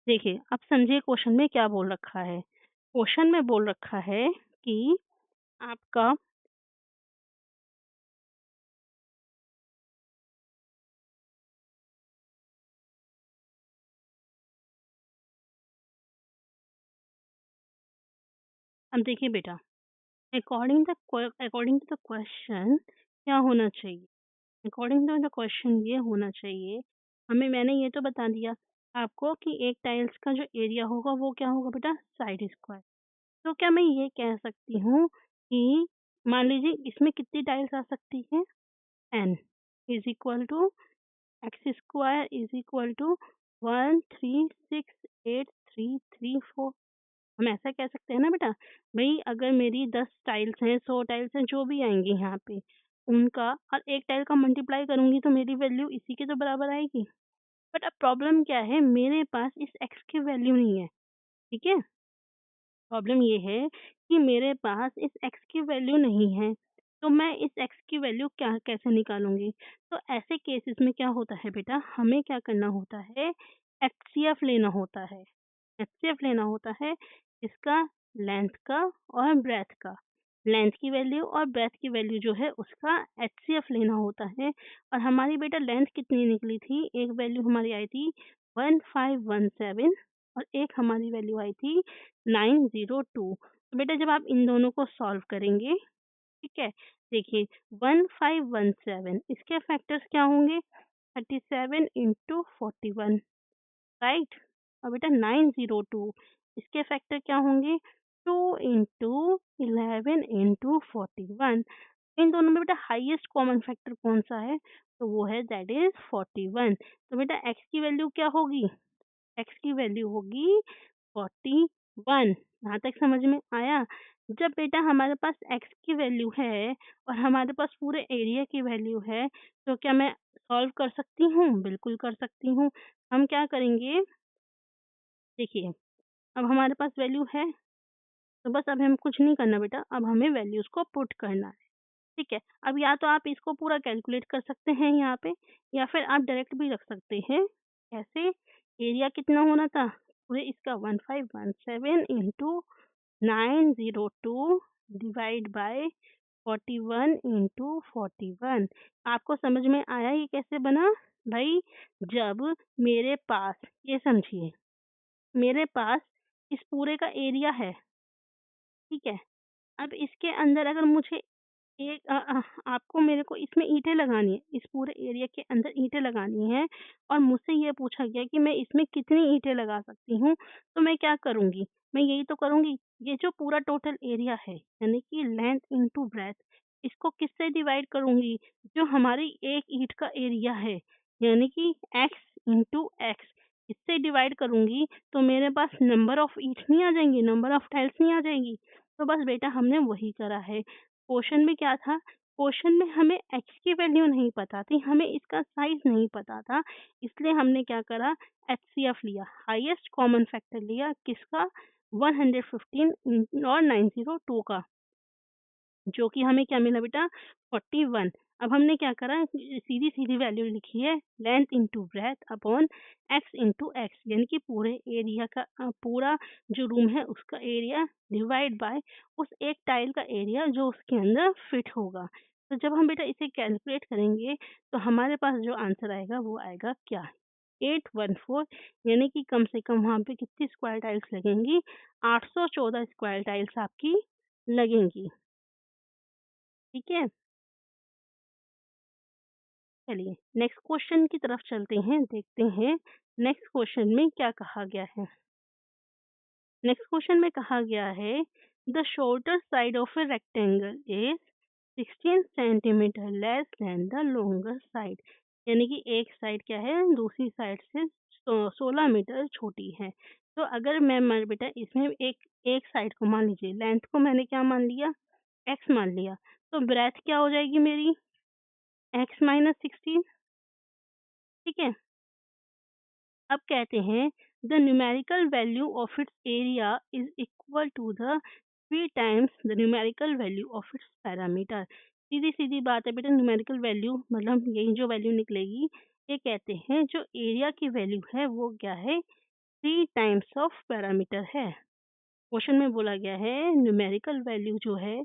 देखिए अब समझिए क्वेश्चन में क्या बोल रखा है। क्वेश्चन में बोल रखा है कि आपका, अब देखिए बेटा, अकॉर्डिंग टू द क्वेश्चन क्या होना चाहिए? अकॉर्डिंग टू द क्वेश्चन ये होना चाहिए, हमें, मैंने ये तो बता दिया आपको कि एक टाइल्स का जो एरिया होगा वो क्या होगा बेटा? Side square. तो क्या मैं ये कह सकती हूँ कि मान लीजिए इसमें कितनी टाइल्स आ सकती है? N is equal to x square is equal to 1368334। हम ऐसा कह सकते हैं ना बेटा, भाई अगर मेरी 10 टाइल्स हैं, 100 टाइल्स हैं, जो भी आएंगी यहाँ पे, उनका और एक टाइल का मल्टीप्लाई करूंगी तो मेरी वैल्यू इसी के तो बराबर आएगी। बट अब प्रॉब्लम क्या है, मेरे पास इस एक्स की वैल्यू नहीं है। ठीक है, प्रॉब्लम ये है कि मेरे पास इस एक्स की वैल्यू नहीं है, तो मैं इस एक्स की वैल्यू क्या कैसे निकालूंगी? तो ऐसे केसेस में क्या होता है बेटा, हमें क्या करना होता है? एचसीएफ लेना होता है। एचसीएफ लेना होता है इसका, लेंथ का और ब्रेथ का। लेंथ की वैल्यू और ब्रेथ की वैल्यू जो है उसका एचसीएफ लेना होता है। और हमारी बेटा लेंथ कितनी निकली थी? एक वैल्यू हमारी आई थी 1517 और एक हमारी वैल्यू आई थी 902। तो बेटा जब आप इन दोनों को सॉल्व करेंगे, ठीक है, देखिए 1517 इसके फैक्टर्स क्या होंगे? 37 इंटू 41, राइट। और बेटा 902 इसके फैक्टर क्या होंगे? 2 इंटू 11 इंटू 41। इन दोनों में बेटा हाईएस्ट कॉमन फैक्टर कौन सा है? तो वो है दैट इज 41। तो बेटा एक्स की वैल्यू क्या होगी? एक्स की वैल्यू होगी 41। यहाँ तक समझ में आया? जब बेटा हमारे पास एक्स की वैल्यू है और हमारे पास पूरे एरिया की वैल्यू है, तो क्या मैं सॉल्व कर सकती हूँ? बिल्कुल कर सकती हूँ। हम क्या करेंगे, देखिए, अब हमारे पास वैल्यू है, तो बस अब हमें कुछ नहीं करना बेटा, अब हमें वैल्यूज़ को पुट करना है। ठीक है, अब या तो आप इसको पूरा कैलकुलेट कर सकते हैं यहाँ पे, या फिर आप डायरेक्ट भी रख सकते हैं। कैसे? एरिया कितना होना था? पूरे इसका 1517 इंटू 902 डिवाइड बाय 41 इंटू 41। आपको समझ में आया ये कैसे बना? भाई जब मेरे पास, ये समझिए, मेरे पास इस पूरे का एरिया है, ठीक है? अब इसके अंदर अगर मुझे एक आपको मेरे को इसमें ईंटें लगानी है, इस पूरे एरिया के अंदर ईंटें लगानी है और मुझसे ये पूछा गया कि मैं इसमें कितनी ईंटें लगा सकती हूँ, तो मैं क्या करूँगी? मैं यही तो करूँगी, ये जो पूरा टोटल एरिया है, यानी कि लेंथ इंटू ब्रेथ, इसको किससे डिवाइड करूँगी? जो हमारी एक ईंट का एरिया है, यानी कि एक्स इंटू एक्स। इससे डिवाइड करूँगी तो मेरे पास नंबर ऑफ ईंट नहीं आ जाएँगी, नंबर ऑफ टाइल्स नहीं आ जाएगी। तो बस बेटा हमने वही करा है। क्वेश्चन में क्या था? क्वेश्चन में हमें x की वैल्यू नहीं पता थी, हमें इसका साइज़ नहीं पता था, इसलिए हमने क्या करा एचसीएफ लिया, हाईएस्ट कॉमन फैक्टर लिया किसका 115 और 902 का। जो कि हमें क्या मिला बेटा 41। अब हमने क्या करा सीधी-सीधी वैल्यू लिखी है length into breath upon x into x यानी कि पूरे एरिया का पूरा जो रूम है उसका एरिया डिवाइड बाय उस एक टाइल का एरिया जो उसके अंदर फिट होगा। तो जब हम बेटा इसे कैलकुलेट करेंगे तो हमारे पास जो आंसर आएगा वो आएगा क्या 814 यानी कि कम से कम वहाँ पे कितनी स्क्वायर टाइल्स लगेंगी 814 स्क्वायर टाइल्स आपकी लगेंगी। ठीक है, चलिए नेक्स्ट क्वेश्चन की तरफ चलते हैं, देखते हैं नेक्स्ट क्वेश्चन में क्या कहा गया है। नेक्स्ट क्वेश्चन में कहा गया है the shorter side of a rectangle is 16 centimetre less than the longer side यानी कि एक साइड क्या है दूसरी साइड से 16 मीटर छोटी है। तो अगर मैं बेटा इसमें एक एक साइड को मान लीजिए लेंथ को मैंने क्या मान लिया एक्स मान लिया तो ब्रेथ क्या हो जाएगी मेरी एक्स माइनस 16। ठीक है, अब कहते हैं the numerical value of its area is equal to the 3 times the numerical value of its parameter. सीधी सीधी बात है बेटा न्यूमेरिकल वैल्यू मतलब यही जो वैल्यू निकलेगी ये कहते हैं जो एरिया की वैल्यू है वो क्या है 3 टाइम्स ऑफ पैरामीटर है। क्वेश्चन में बोला गया है न्यूमेरिकल वैल्यू जो है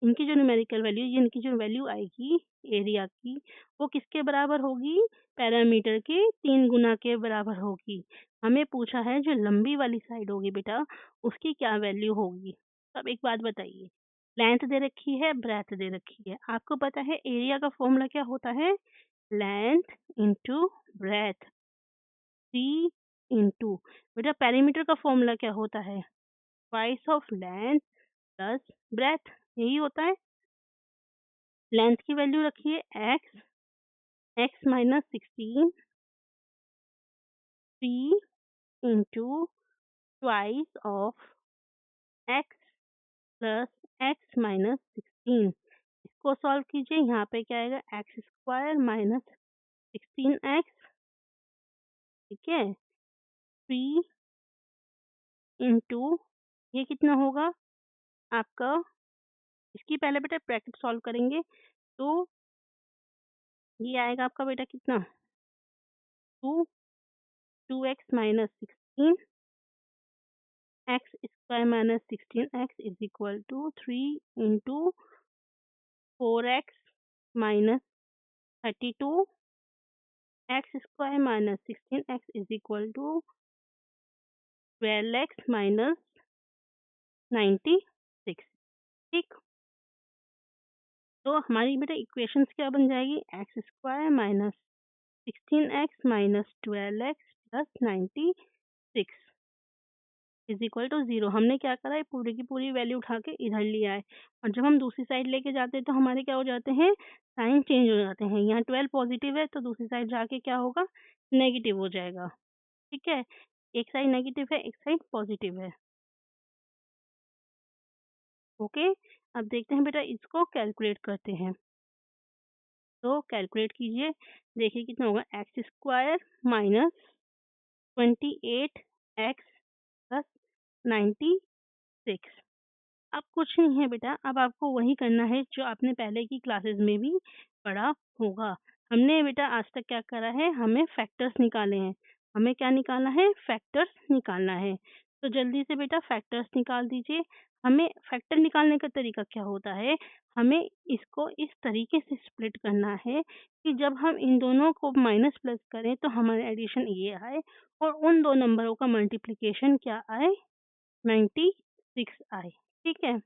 इनकी जो न्यूमेरिकल वैल्यू ये इनकी जो वैल्यू आएगी एरिया की वो किसके बराबर होगी पैरामीटर के 3 गुना के बराबर होगी। हमें पूछा है जो लंबी वाली साइड होगी बेटा उसकी क्या वैल्यू होगी। अब एक बात बताइए लेंथ दे रखी है ब्रेथ दे रखी है आपको पता है एरिया का फॉर्मूला क्या होता है लेंथ इंटू ब्रेथ 3 इंटू बेटा पेरीमीटर का फॉर्मूला क्या होता है twice of length plus breath यही होता है। लेंथ की वैल्यू रखिए x x minus 16 3 into twice of x plus x minus 16। इसको सॉल्व कीजिए यहाँ पे क्या आएगा एक्स स्क्वायर माइनस 16x। ठीक है 3 इंटू ये कितना होगा आपका इसकी पहले बेटा ब्रैकेट सॉल्व करेंगे तो ये आएगा आपका बेटा कितना 2 2x minus 16 x square minus 16x is equal to 3 into 4x minus 32 x square minus 16x is equal to 12x minus 96। ठीक, तो हमारी बेटा इक्वेशंस क्या बन जाएगी x square minus 16x minus 12x plus 96 is equal to 0। हमने क्या करा है पूरी की पूरी वैल्यू उठा के इधर लिया है और जब हम दूसरी साइड लेके जाते हैं तो हमारे क्या हो जाते हैं साइन चेंज हो जाते हैं। यहाँ 12 पॉजिटिव है तो दूसरी साइड जाके क्या होगा नेगेटिव हो जाएगा। ठीक है, एक साइड नेगेटिव है एक साइड पॉजिटिव है। ओके, अब देखते हैं बेटा इसको कैलकुलेट करते हैं। तो कैलकुलेट कीजिए देखिए कितना होगा x square minus 28x plus 96। अब कुछ नहीं है बेटा अब आपको वही करना है जो आपने पहले की क्लासेस में भी पढ़ा होगा। हमने बेटा आज तक क्या करा है हमें फैक्टर्स निकाले हैं। हमें क्या निकालना है फैक्टर्स निकालना है। तो जल्दी से बेटा फैक्टर्स निकाल दीजिए। हमें फैक्टर निकालने का तरीका क्या होता है हमें इसको इस तरीके से स्प्लिट करना है कि जब हम इन दोनों को माइनस प्लस करें तो हमारा एडिशन ये आए और उन दो नंबरों का मल्टीप्लिकेशन क्या आए 96 आए। ठीक है,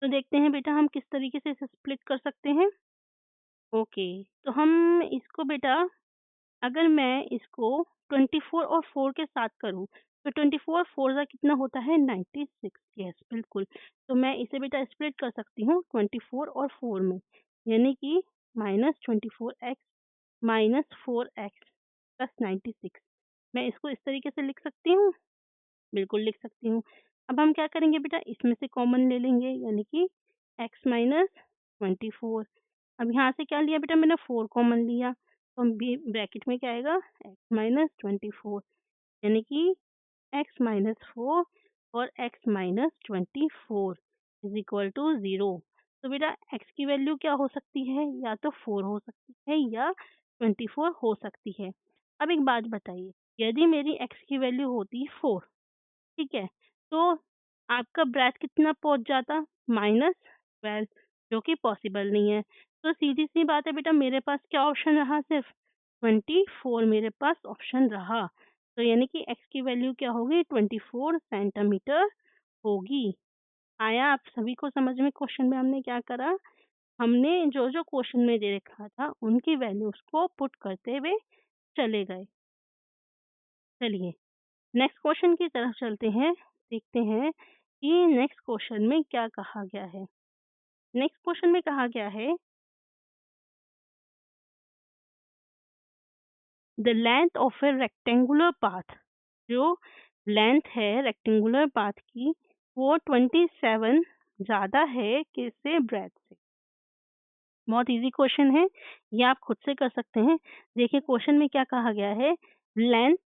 तो देखते हैं बेटा हम किस तरीके से इसे स्प्लिट कर सकते हैं। ओके, तो हम इसको बेटा अगर मैं इसको 24 और 4 के साथ करूँ तो 24 4 का कितना होता है 96। यस बिल्कुल, तो मैं इसे बेटा स्प्लिट कर सकती हूँ 24 और 4 में यानी कि minus 24x minus 4x plus 96। मैं इसको इस तरीके से लिख सकती हूँ? बिल्कुल लिख सकती हूँ। अब हम क्या करेंगे बेटा, इसमें से कॉमन ले लेंगे, यानी कि x माइनस 24। अब यहाँ से क्या लिया बेटा मैंने, 4 कॉमन लिया, तो बी ब्रैकेट में क्या आएगा, x माइनस 24, यानी कि x माइनस 4 और x minus 24 is equal to 0। तो बेटा x की वैल्यू क्या हो सकती है, या तो 4 हो सकती है या 24 हो सकती है। अब एक बात बताइए, यदि मेरी x की वैल्यू होती 4, ठीक है, तो आपका ब्रेथ कितना पहुंच जाता, -12, जो कि पॉसिबल नहीं है। तो सीधी सी बात है बेटा, मेरे पास क्या ऑप्शन रहा, सिर्फ 24 मेरे पास ऑप्शन रहा। तो यानी कि x की वैल्यू क्या होगी, 24 सेंटीमीटर होगी। आया आप सभी को समझ में, क्वेश्चन में हमने क्या करा, हमने जो जो क्वेश्चन में दे रखा था उनकी वैल्यूज को पुट करते हुए चले गए। चलिए नेक्स्ट क्वेश्चन की तरफ चलते हैं, देखते हैं कि नेक्स्ट क्वेश्चन में क्या कहा गया है। नेक्स्ट क्वेश्चन में कहा गया है, the length of A rectangular path, जो लेंथ है रेक्टेंगुलर पाथ की वो 27 ज्यादा है किससे, ब्रेथ से। बहुत इजी क्वेश्चन है, ये आप खुद से कर सकते हैं। देखिए क्वेश्चन में क्या कहा गया है, लेंथ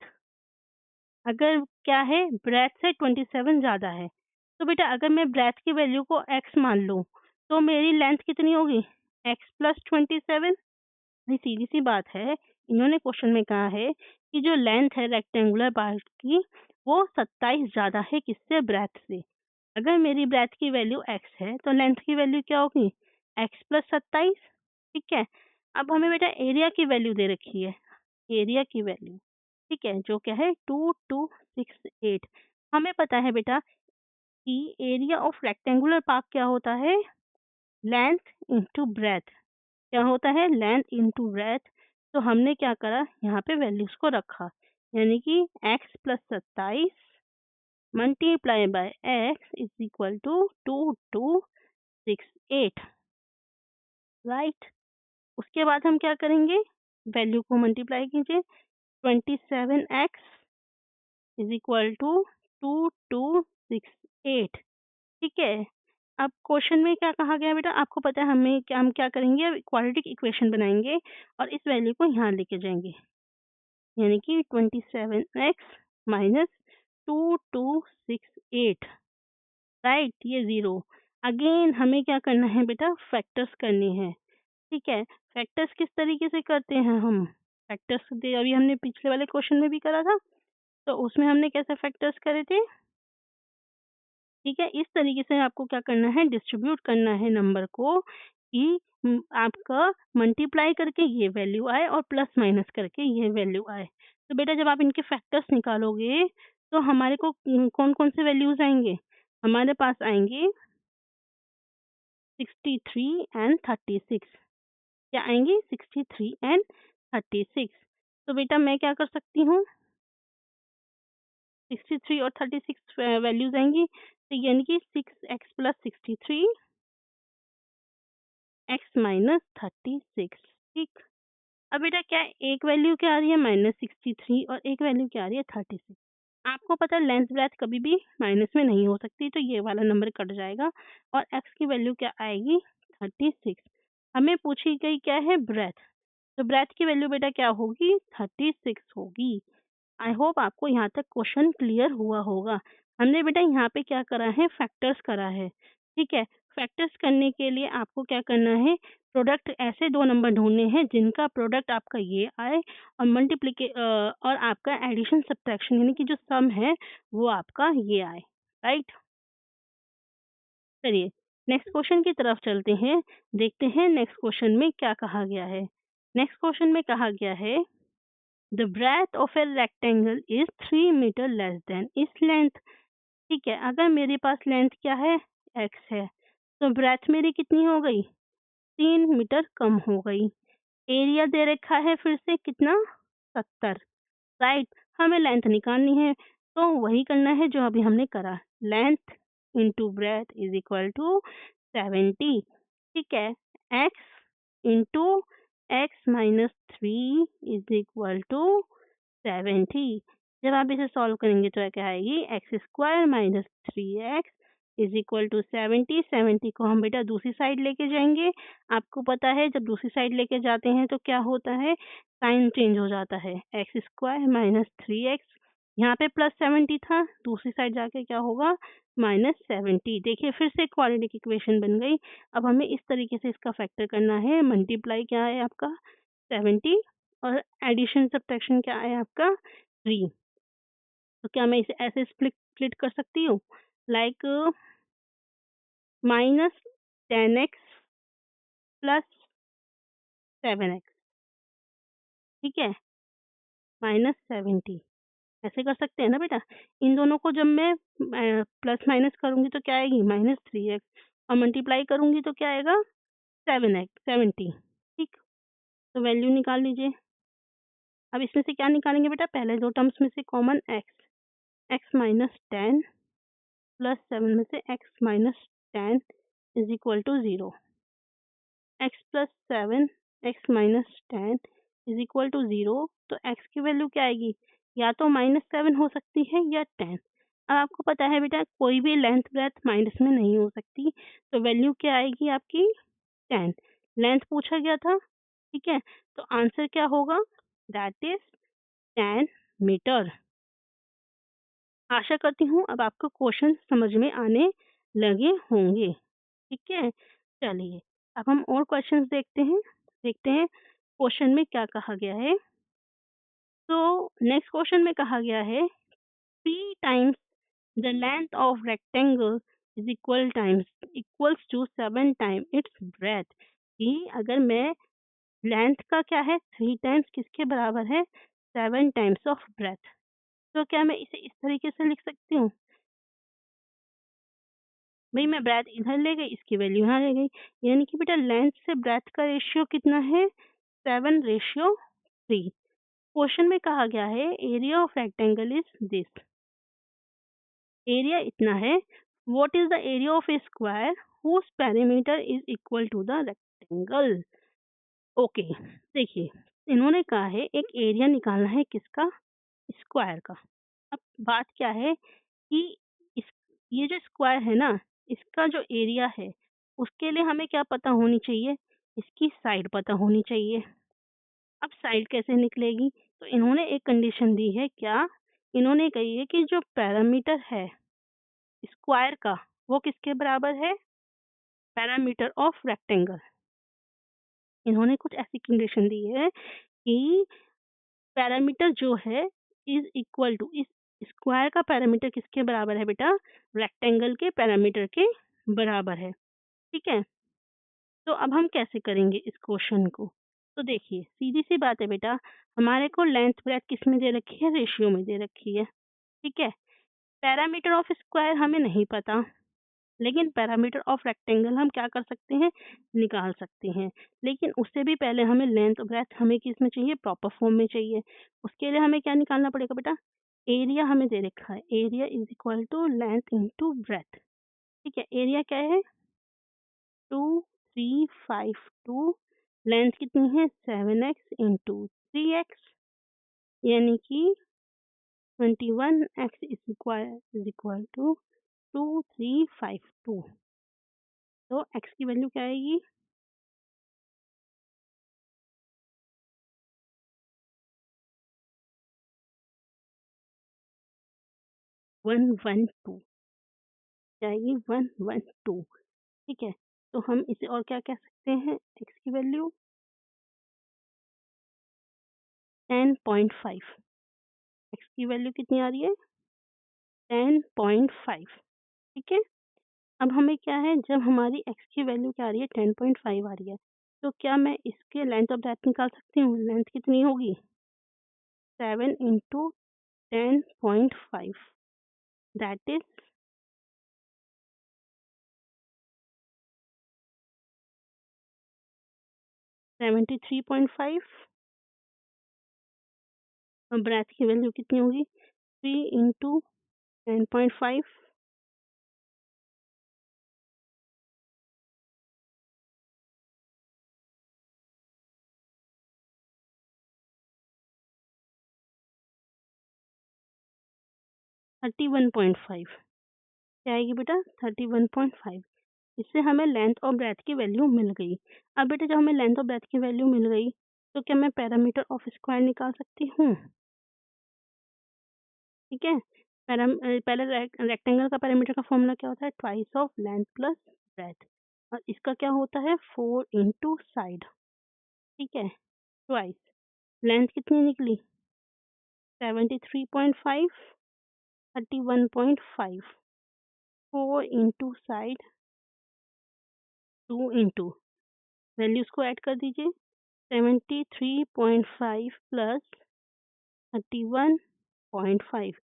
अगर क्या है, ब्रेथ से 27 ज़्यादा है, तो बेटा अगर मैं ब्रेथ की वैल्यू को x मान लूँ, तो मेरी लेंथ कितनी होगी, x प्लस 27। ये सीधी सी बात है, इन्होंने क्वेश्चन में कहा है कि जो लेंथ है रेक्टेंगुलर पार्ट की वो 27 ज़्यादा है किससे, ब्रेथ से। अगर मेरी ब्रेथ की वैल्यू x है तो लेंथ की वैल्यू क्या होगी, x प्लस 27, ठीक है। अब हमें बेटा एरिया की वैल्यू दे रखी है, एरिया की वैल्यू, ठीक है, जो क्या है 2268। हमें पता है बेटा कि एरिया ऑफ रेक्टेंगुलर पार्क क्या होता है, लेंथ इनटू ब्रेथ, क्या होता है, लेंथ इनटू ब्रेथ। तो हमने क्या करा, यहाँ पे वैल्यूज को रखा, यानी कि x plus 27 multiply by x is equal to 2268, right. उसके बाद हम क्या करेंगे, वैल्यू को मल्टीप्लाई कीजिए, 27x इज इक्वल टू 2268, ठीक है। अब क्वेश्चन में क्या कहा गया बेटा, आपको पता है हमें क्या, हम क्या करेंगे, क्वाड्रेटिक इक्वेशन बनाएंगे और इस वैल्यू को यहाँ लेके जाएंगे, यानी कि 27x माइनस 2268, राइट, ये 0। अगेन हमें क्या करना है बेटा, फैक्टर्स करने हैं, ठीक है। फैक्टर्स किस तरीके से करते हैं हम, फैक्टर्स अभी हमने पिछले वाले क्वेश्चन में भी करा था, तो उसमें हमने कैसे फैक्टर्स करे थे, ठीक है। इस तरीके से आपको क्या करना है, डिस्ट्रीब्यूट करना है नंबर को कि आपका मल्टीप्लाई करके ये वैल्यू आए और प्लस माइनस करके ये वैल्यू आए। तो बेटा जब आप इनके फैक्टर्स निकालोगे तो हमारे को कौन कौन से वैल्यूज आएंगे, हमारे पास आएंगे 63 एंड 36, क्या आएंगे, 63 एंड 36। तो बेटा मैं क्या कर सकती हूँ, 63 और 36 वैल्यूज आएंगी, तो यानी कि 6x प्लस 63 x माइनस 36, ठीक। अब बेटा क्या एक वैल्यू क्या आ रही है, -63, और एक वैल्यू क्या आ रही है, 36। आपको पता है लेंथ ब्रेथ कभी भी माइनस में नहीं हो सकती, तो ये वाला नंबर कट जाएगा और x की वैल्यू क्या आएगी, 36। हमें पूछी गई क्या है, ब्रेथ, तो ब्रेथ की वैल्यू बेटा क्या होगी, 36 होगी। आई होप आपको यहाँ तक क्वेश्चन क्लियर हुआ होगा। हमने बेटा यहाँ पे क्या करा है, फैक्टर्स करा है, ठीक है। फैक्टर्स करने के लिए आपको क्या करना है, प्रोडक्ट, ऐसे दो नंबर ढूंढने हैं जिनका प्रोडक्ट आपका ये आए और और आपका एडिशन सब्ट्रैक्शन यानी कि जो सम है वो आपका ये आए, राइट। चलिए नेक्स्ट क्वेश्चन की तरफ चलते हैं, देखते हैं नेक्स्ट क्वेश्चन में क्या कहा गया है। नेक्स्ट क्वेश्चन में कहा गया है, the breadth of a rectangle is 3 metre less than इस लेंथ, ठीक है। अगर मेरे पास लेंथ क्या है, x है, तो ब्रेथ मेरी कितनी हो गई, 3 मीटर कम हो गई। एरिया दे रखा है फिर से कितना, 70, राइट। हमें लेंथ निकालनी है, तो वही करना है जो अभी हमने करा, length into breadth is equal to 70, ठीक है। x into x minus 3 is equal to 70। जब आप इसे सॉल्व करेंगे तो क्या आएगी, x square minus 3x is equal to 70। 70 को हम बेटा दूसरी साइड लेके जाएंगे। आपको पता है जब दूसरी साइड लेके जाते हैं तो क्या होता है, साइन चेंज हो जाता है। एक्स स्क्वायर माइनस 3x, यहाँ पे प्लस 70 था, दूसरी साइड जाके क्या होगा, माइनस 70। देखिए फिर से क्वाड्रेटिक इक्वेशन बन गई। अब हमें इस तरीके से इसका फैक्टर करना है। मल्टीप्लाई क्या है आपका, 70, और एडिशन सब्ट्रैक्शन क्या है आपका, 3। तो क्या मैं इसे ऐसे स्प्लिट स्प्लिट कर सकती हूँ, like minus 10x plus 7x, ठीक है, माइनस 70, ऐसे कर सकते हैं ना बेटा। इन दोनों को जब मैं प्लस माइनस करूंगी तो क्या आएगी, माइनस 3x, और मल्टीप्लाई करूंगी तो क्या आएगा, 7x 70, ठीक। तो वैल्यू निकाल लीजिए। अब इसमें से क्या निकालेंगे बेटा, पहले दो टर्म्स में से common x, x minus 10 plus 7 में से x minus 10 is equal to 0। x plus 7 x minus 10 is equal to 0। तो x की वैल्यू क्या आएगी, या तो माइनस 7 हो सकती है या 10। अब आपको पता है बेटा कोई भी लेंथ ब्रेथ माइनस में नहीं हो सकती, तो वैल्यू क्या आएगी आपकी, 10। लेंथ पूछा गया था, ठीक है, तो आंसर क्या होगा, दैट इज 10 मीटर। आशा करती हूँ अब आपको क्वेश्चन समझ में आने लगे होंगे, ठीक है। चलिए अब हम और क्वेश्चंस देखते हैं क्वेश्चन में क्या कहा गया है। तो नेक्स्ट क्वेश्चन में कहा गया है, 3 times the length of rectangle is equals to 7 time its breadth. कि अगर मैं लेंथ का क्या है, 3 टाइम्स किसके बराबर है, 7 टाइम्स ऑफ ब्रेथ। तो क्या मैं इसे इस तरीके से लिख सकती हूँ, भाई मैं ब्रेथ इधर ले गई, इसकी वैल्यू यहाँ ले गई, यानी कि बेटा लेंथ से ब्रेथ का रेशियो कितना है, 7:3। क्वेश्चन में कहा गया है area of rectangle is this, area इतना है। What is the area of a square whose perimeter is equal to the rectangle. Okay, देखिए इन्होंने कहा है एक एरिया निकालना है किसका, स्क्वायर का। अब बात क्या है कि इस ये जो स्क्वायर है ना, इसका जो एरिया है उसके लिए हमें क्या पता होनी चाहिए, इसकी साइड पता होनी चाहिए। अब साइड कैसे निकलेगी, तो इन्होंने एक कंडीशन दी है, क्या, इन्होंने कही है कि जो पैरामीटर है स्क्वायर का वो किसके बराबर है, पैरामीटर ऑफ रेक्टेंगल। इन्होंने कुछ ऐसी कंडीशन दी है कि पैरामीटर जो है इज इक्वल टू, इस स्क्वायर का पैरामीटर किसके बराबर है बेटा, रेक्टेंगल के पैरामीटर के बराबर है, ठीक है। तो अब हम कैसे करेंगे इस क्वेश्चन को, तो देखिए सीधी सी बात है बेटा, हमारे को लेंथ ब्रेथ किस में दे रखी है, रेशियो में दे रखी है, ठीक है। पैरामीटर ऑफ स्क्वायर हमें नहीं पता, लेकिन पैरामीटर ऑफ रेक्टेंगल हम क्या कर सकते हैं, निकाल सकते हैं। लेकिन उससे भी पहले हमें लेंथ ब्रेथ हमें किस में चाहिए, प्रॉपर फॉर्म में चाहिए। उसके लिए हमें क्या निकालना पड़ेगा बेटा, एरिया हमें दे रखा है, area is equal to length into breadth, ठीक है। एरिया क्या है, 2352, लेंथ कितनी है, 7x इंटू 3x, यानी कि 21x इज इक्वल टू 2352। तो x की वैल्यू क्या आएगी, 112 जाएगी, 112, ठीक है। तो हम इसे और क्या कह सकते हैं, x की वैल्यू 10.5, x की वैल्यू कितनी आ रही है, 10.5, ठीक है। अब हमें क्या है, जब हमारी x की वैल्यू क्या आ रही है, 10.5 आ रही है, तो क्या मैं इसके लेंथ ऑफ दैट निकाल सकती हूँ, लेंथ कितनी होगी, 7 इंटू 10.5, दैट इज 73.5। ब्रेथ की वैल्यू कितनी होगी, 3 इंटू 10.5, 31.5 क्या आएगी बेटा? 31.5। इससे हमें लेंथ और ब्रेथ की वैल्यू मिल गई। अब बेटा जब हमें लेंथ और ब्रेथ की वैल्यू मिल गई, तो क्या मैं पैरामीटर ऑफ स्क्वायर निकाल सकती हूँ? ठीक है? पहले रेक्टेंगल का पैरामीटर का फॉर्मूला क्या होता है? Twice of length plus breath, और इसका क्या होता है? 4 इंटू साइड। ठीक है? ट्वाइस। लेंथ कितनी निकली? 73.5, 31.5, 4 इंटू साइड, 2 इंटू, वैल्यूज को ऐड कर दीजिए। 73.5 प्लस 31.5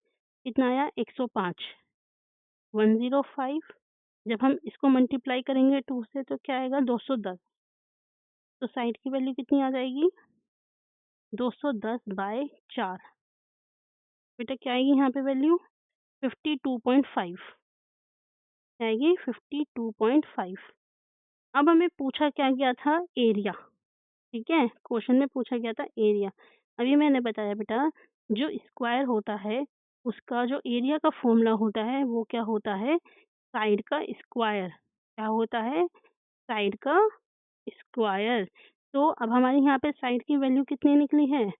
कितना आया? 105, 105। जब हम इसको मल्टीप्लाई करेंगे 2 से तो क्या आएगा? 210। तो साइड की वैल्यू कितनी आ जाएगी? 210/4। बेटा क्या आएगी यहाँ पे वैल्यू? 52.5 आएगी, 52.5। अब हमें पूछा क्या गया था? एरिया। ठीक है? क्वेश्चन में पूछा गया था एरिया। अभी मैंने बताया बेटा, जो स्क्वायर होता है उसका जो एरिया का फॉर्मूला होता है वो क्या होता है? साइड का स्क्वायर। क्या होता है? साइड का स्क्वायर। तो अब हमारे यहाँ पे साइड की वैल्यू कितनी निकली है?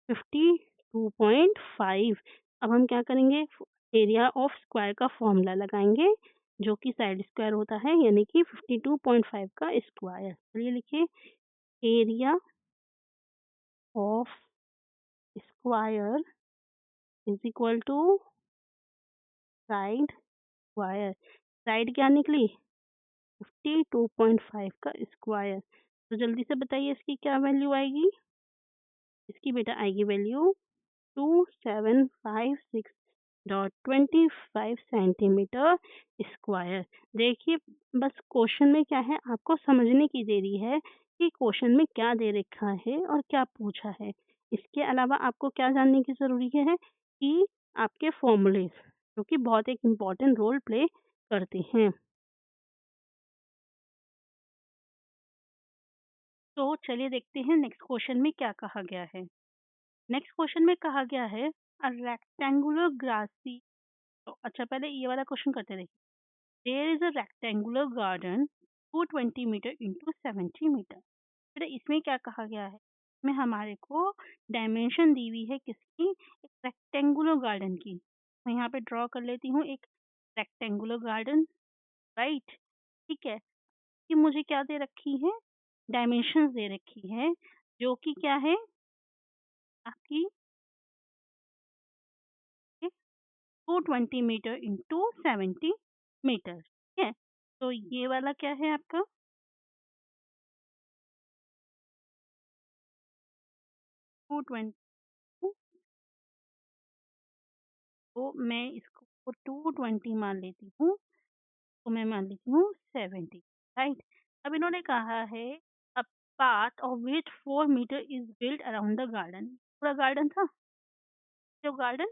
52.5। अब हम क्या करेंगे? एरिया ऑफ स्क्वायर का फॉर्मूला लगाएंगे, जो कि साइड स्क्वायर होता है, यानी कि 52.5 का स्क्वायर। चलिए लिखिए, area of square is equal to side square. Side क्या निकली? 52.5 का स्क्वायर। तो जल्दी से बताइए इसकी क्या वैल्यू आएगी? इसकी बेटा आएगी वैल्यू 2756.25 सेंटीमीटर स्क्वायर। देखिए, बस क्वेश्चन में क्या है, आपको समझने की देरी है कि क्वेश्चन में क्या दे रखा है और क्या पूछा है। इसके अलावा आपको क्या जानने की ज़रूरी है कि आपके फॉर्मूले, जो कि बहुत एक इम्पॉर्टेंट रोल प्ले करते हैं। तो चलिए देखते हैं नेक्स्ट क्वेश्चन में क्या कहा गया है। नेक्स्ट क्वेश्चन में कहा गया है, अ रेक्टेंगुलर ग्रासी। तो अच्छा, पहले ये वाला क्वेश्चन करते रहिए। There is a rectangular garden 220 metre into 70 metre. बेटा इसमें क्या कहा गया है? इसमें हमारे को डायमेंशन दी हुई है किसकी? एक रेक्टेंगुलर गार्डन की। मैं यहाँ पे ड्रॉ कर लेती हूँ एक रेक्टेंगुलर गार्डन। राइट? ठीक है? कि मुझे क्या दे रखी है? डायमेंशन दे रखी है, जो कि क्या है आपकी? 220 मीटर इंटू 70 मीटर। ठीक है? तो ये वाला क्या है आपका? 220। तो मैं इसको 220 मान लेती हूँ, तो मैं मान लेती हूँ 70। राइट? अब इन्होंने कहा है, a path of which 4 metre is built around the garden. पूरा गार्डन था, जो गार्डन,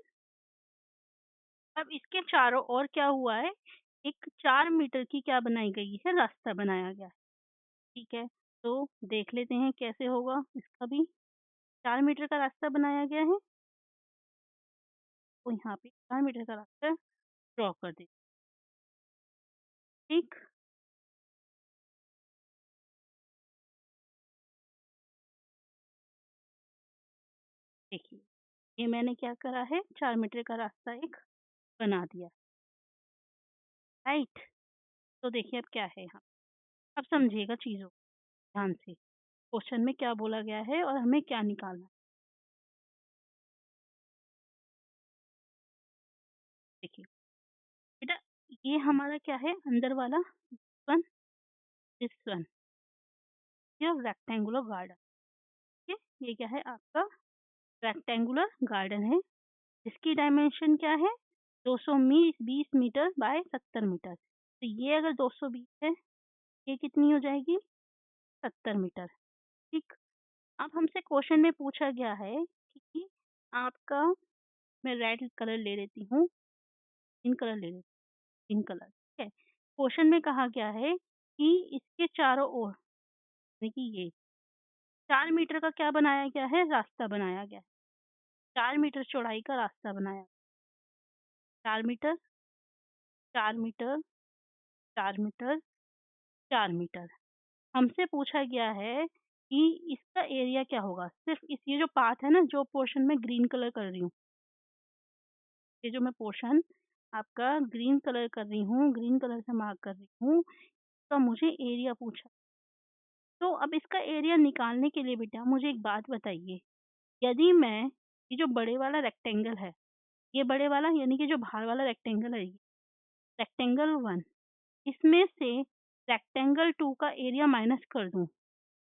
अब इसके चारों ओर क्या हुआ है? एक 4 मीटर की क्या बनाई गई है? रास्ता बनाया गया है। ठीक है? तो देख लेते हैं कैसे होगा इसका भी। 4 मीटर का रास्ता बनाया गया है, तो यहाँ पे 4 मीटर का रास्ता ड्रॉ कर दें। ठीक? देखिए, ये मैंने क्या करा है? 4 मीटर का रास्ता एक बना दिया। राइट? तो देखिए अब क्या है यहाँ। अब समझिएगा चीज़ों को ध्यान से। क्वेश्चन में क्या बोला गया है और हमें क्या निकालना है। देखिए, बेटा ये हमारा क्या है? अंदर वाला वन, दिस वन, ये रेक्टेंगुलर गार्डन। ठीक है? ये क्या है आपका? रेक्टेंगुलर गार्डन है। इसकी डायमेंशन क्या है? 220 मीटर बाय 70 मीटर। तो ये अगर 220 है, ये कितनी हो जाएगी? 70 मीटर। ठीक? अब हमसे क्वेश्चन में पूछा गया है कि आपका, मैं रेड कलर ले लेती हूँ, पिंक कलर ले लेती हूँ, पिंक कलर। ठीक है? क्वेश्चन में कहा गया है कि इसके चारों ओर, यानी कि ये 4 मीटर का क्या बनाया गया है? रास्ता बनाया गया है। 4 मीटर चौड़ाई का रास्ता बनाया। 4 मीटर, 4 मीटर, 4 मीटर, 4 मीटर। हमसे पूछा गया है कि इसका एरिया क्या होगा? सिर्फ़ इस ये जो पाथ है ना, जो पोर्शन मैं ग्रीन कलर कर रही हूँ, ये जो मैं पोर्शन आपका ग्रीन कलर कर रही हूँ, ग्रीन कलर से मार्क कर रही हूँ, तो मुझे एरिया पूछा। तो अब इसका एरिया निकालने के लिए बेटा मुझे एक बात बताइए, यदि मैं ये जो बड़े वाला रेक्टेंगल है, ये बड़े वाला यानी कि जो बाहर वाला रेक्टेंगल है, ये रेक्टेंगल 1, इसमें से रेक्टेंगल 2 का एरिया माइनस कर दूँ,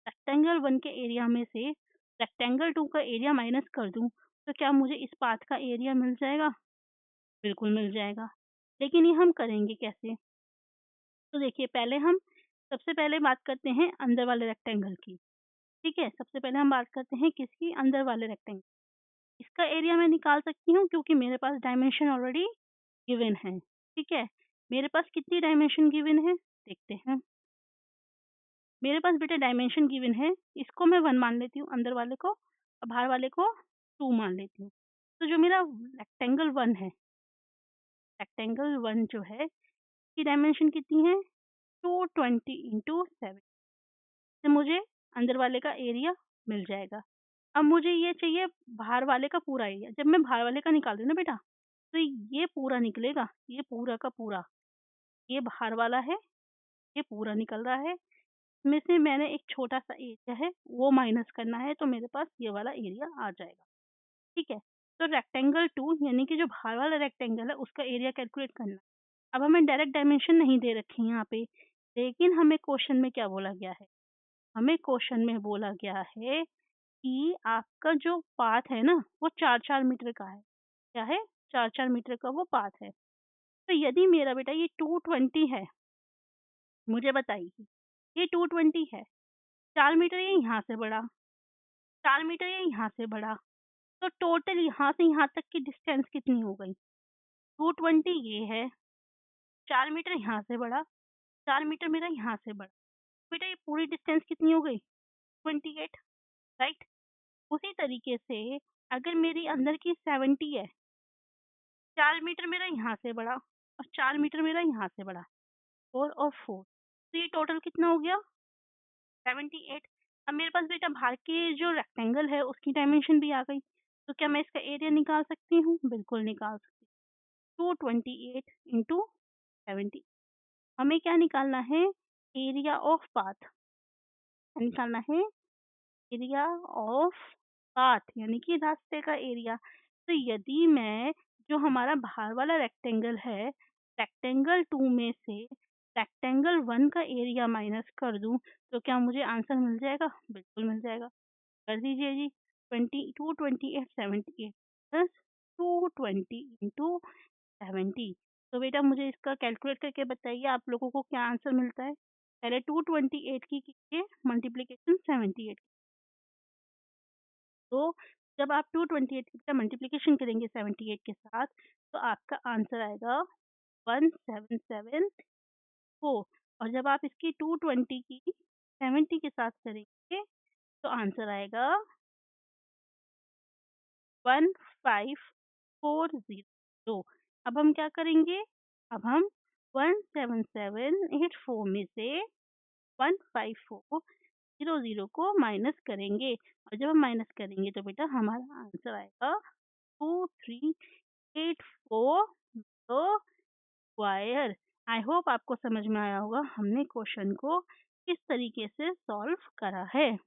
रेक्टेंगल 1 के एरिया में से रेक्टेंगल 2 का एरिया माइनस कर दूँ, तो क्या मुझे इस पाथ का एरिया मिल जाएगा? बिल्कुल मिल जाएगा। लेकिन ये हम करेंगे कैसे? तो देखिए पहले हम सबसे पहले बात करते हैं अंदर वाले रेक्टेंगल की, ठीक है? सबसे पहले हम बात करते हैं किसकी? अंदर वाले रेक्टेंगल। इसका एरिया मैं निकाल सकती हूँ क्योंकि मेरे पास डायमेंशन ऑलरेडी गिवन है, ठीक है? मेरे पास कितनी डायमेंशन गिवन है? देखते हैं। मेरे पास बेटा डायमेंशन गिवन है, इसको मैं 1 मान लेती हूँ अंदर वाले को और बाहर वाले को 2 मान लेती हूँ। तो जो मेरा रेक्टेंगल 1 है, रेक्टेंगल 1 जो है, इसकी डायमेंशन कितनी है? 220 इंटू 7 से मुझे अंदर वाले का एरिया मिल जाएगा। अब मुझे ये चाहिए बाहर वाले का पूरा एरिया। जब मैं बाहर वाले का निकाल रही हूँ ना बेटा, तो ये पूरा निकलेगा, ये पूरा का पूरा। ये बाहर वाला है, ये पूरा निकल रहा है। इसमें से मैंने एक छोटा-सा एरिया है, वो माइनस करना है, तो मेरे पास ये वाला एरिया आ जाएगा, ठीक है? तो रेक्टेंगल 2 यानी कि जो बाहर वाला रेक्टेंगल है, उसका एरिया कैलकुलेट करना है। अब हमें डायरेक्ट डायमेंशन नहीं दे रखी है यहाँ पे, लेकिन हमें क्वेश्चन में क्या बोला गया है? हमें क्वेश्चन में बोला गया है कि आपका जो पाथ है ना, वो 4-4 मीटर का है। क्या है? 4-4 मीटर का वो पाथ है। तो यदि मेरा बेटा ये 220 है, मुझे बताइए, ये 220 है, 4 मीटर ये यहाँ से बढ़ा, 4 मीटर ये यहाँ से बढ़ा, तो टोटल यहाँ से यहाँ तक की डिस्टेंस कितनी हो गई? 220 ये है, 4 मीटर यहाँ से बढ़ा, 4 मीटर मेरा यहाँ से बढ़ा। बेटा ये पूरी डिस्टेंस कितनी हो गई? 28, राइट? उसी तरीके से अगर मेरी अंदर की 70 है, 4 मीटर मेरा यहाँ से बढ़ा और 4 मीटर मेरा यहाँ से बढ़ा, 4 और 4, तो ये टोटल कितना हो गया? 78। अब मेरे पास बेटा बाहर की जो रेक्टेंगल है उसकी डायमेंशन भी आ गई, तो क्या मैं इसका एरिया निकाल सकती हूँ? बिल्कुल निकाल सकती हूँ। 228 इंटू 70, हमें क्या निकालना है? एरिया ऑफ पाथ निकालना है, एरिया ऑफ पाथ यानी कि रास्ते का एरिया। तो यदि मैं जो हमारा बाहर वाला रेक्टेंगल है, रेक्टेंगल 2 में से रेक्टेंगल 1 का एरिया माइनस कर दूं, तो क्या मुझे आंसर मिल जाएगा? बिल्कुल मिल जाएगा। कर दीजिए जी। 228 78 प्लस 220 इंटू 70। तो बेटा मुझे इसका कैलकुलेट करके बताइए आप लोगों को क्या आंसर मिलता है? पहले 228 की कीजिए मल्टीप्लिकेशन 78। तो जब आप 228 का मल्टीप्लिकेशन करेंगे 78 के साथ, तो आपका आंसर आएगा 1774। और जब आप इसकी 220 की 70 के साथ करेंगे, तो आंसर आएगा 1540। अब हम क्या करेंगे? अब हम 17784 में से 15400 को माइनस करेंगे, और जब हम माइनस करेंगे तो बेटा हमारा आंसर आएगा 2384 स्क्वायर। आई होप आपको समझ में आया होगा हमने क्वेश्चन को किस तरीके से सॉल्व करा है।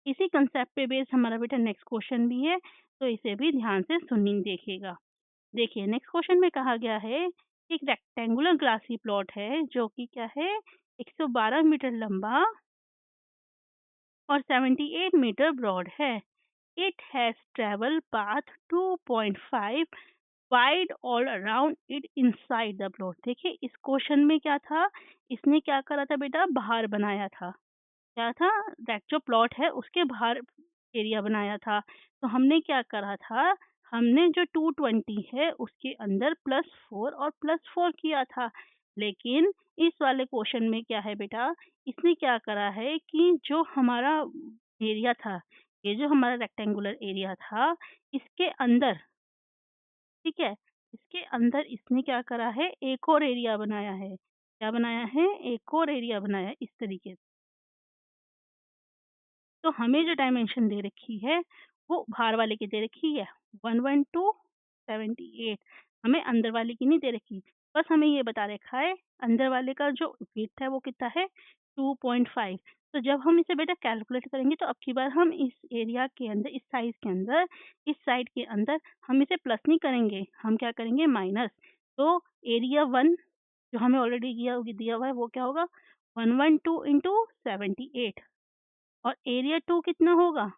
इसी कंसेप्ट पे बेस्ड हमारा बेटा नेक्स्ट क्वेश्चन भी है, तो इसे भी ध्यान से सुनिए देखिएगा। देखिए नेक्स्ट क्वेश्चन में कहा गया है एक रेक्टेंगुलर ग्रासी प्लॉट है जो कि क्या है, 112 मीटर लंबा और 78 मीटर ब्रॉड है। It has travel path 2.5 wide all around it inside the plot. देखिए इस क्वेश्चन में क्या था, इसने क्या करा था बेटा, बाहर बनाया था। क्या था, दैट जो प्लॉट है उसके बाहर एरिया बनाया था। तो हमने क्या करा था, हमने जो 220 है उसके अंदर +4 और +4 किया था। लेकिन इस वाले क्वेश्चन में क्या है बेटा, इसने क्या करा है कि जो हमारा एरिया था, ये जो हमारा रेक्टेंगुलर एरिया था, इसके अंदर, ठीक है, इसके अंदर इसने क्या करा है, एक और एरिया बनाया है। क्या बनाया है? एक और एरिया बनाया है इस तरीके से। तो हमें जो डायमेंशन दे रखी है वो बाहर वाले की दे रखी है 112 78। हमें अंदर वाले की नहीं दे रखी। बस हमें ये बता रखा है अंदर वाले का जो विड्थ है वो कितना है 2.5। तो जब हम इसे बेटा कैलकुलेट करेंगे तो अब की बार हम इस एरिया के अंदर, इस साइज के अंदर, इस साइड के अंदर हम इसे प्लस नहीं करेंगे, हम क्या करेंगे माइनस। तो एरिया 1 जो हमें ऑलरेडी दिया दिया हुआ है वो क्या होगा 112 इंटू 78। और एरिया 2 कितना होगा?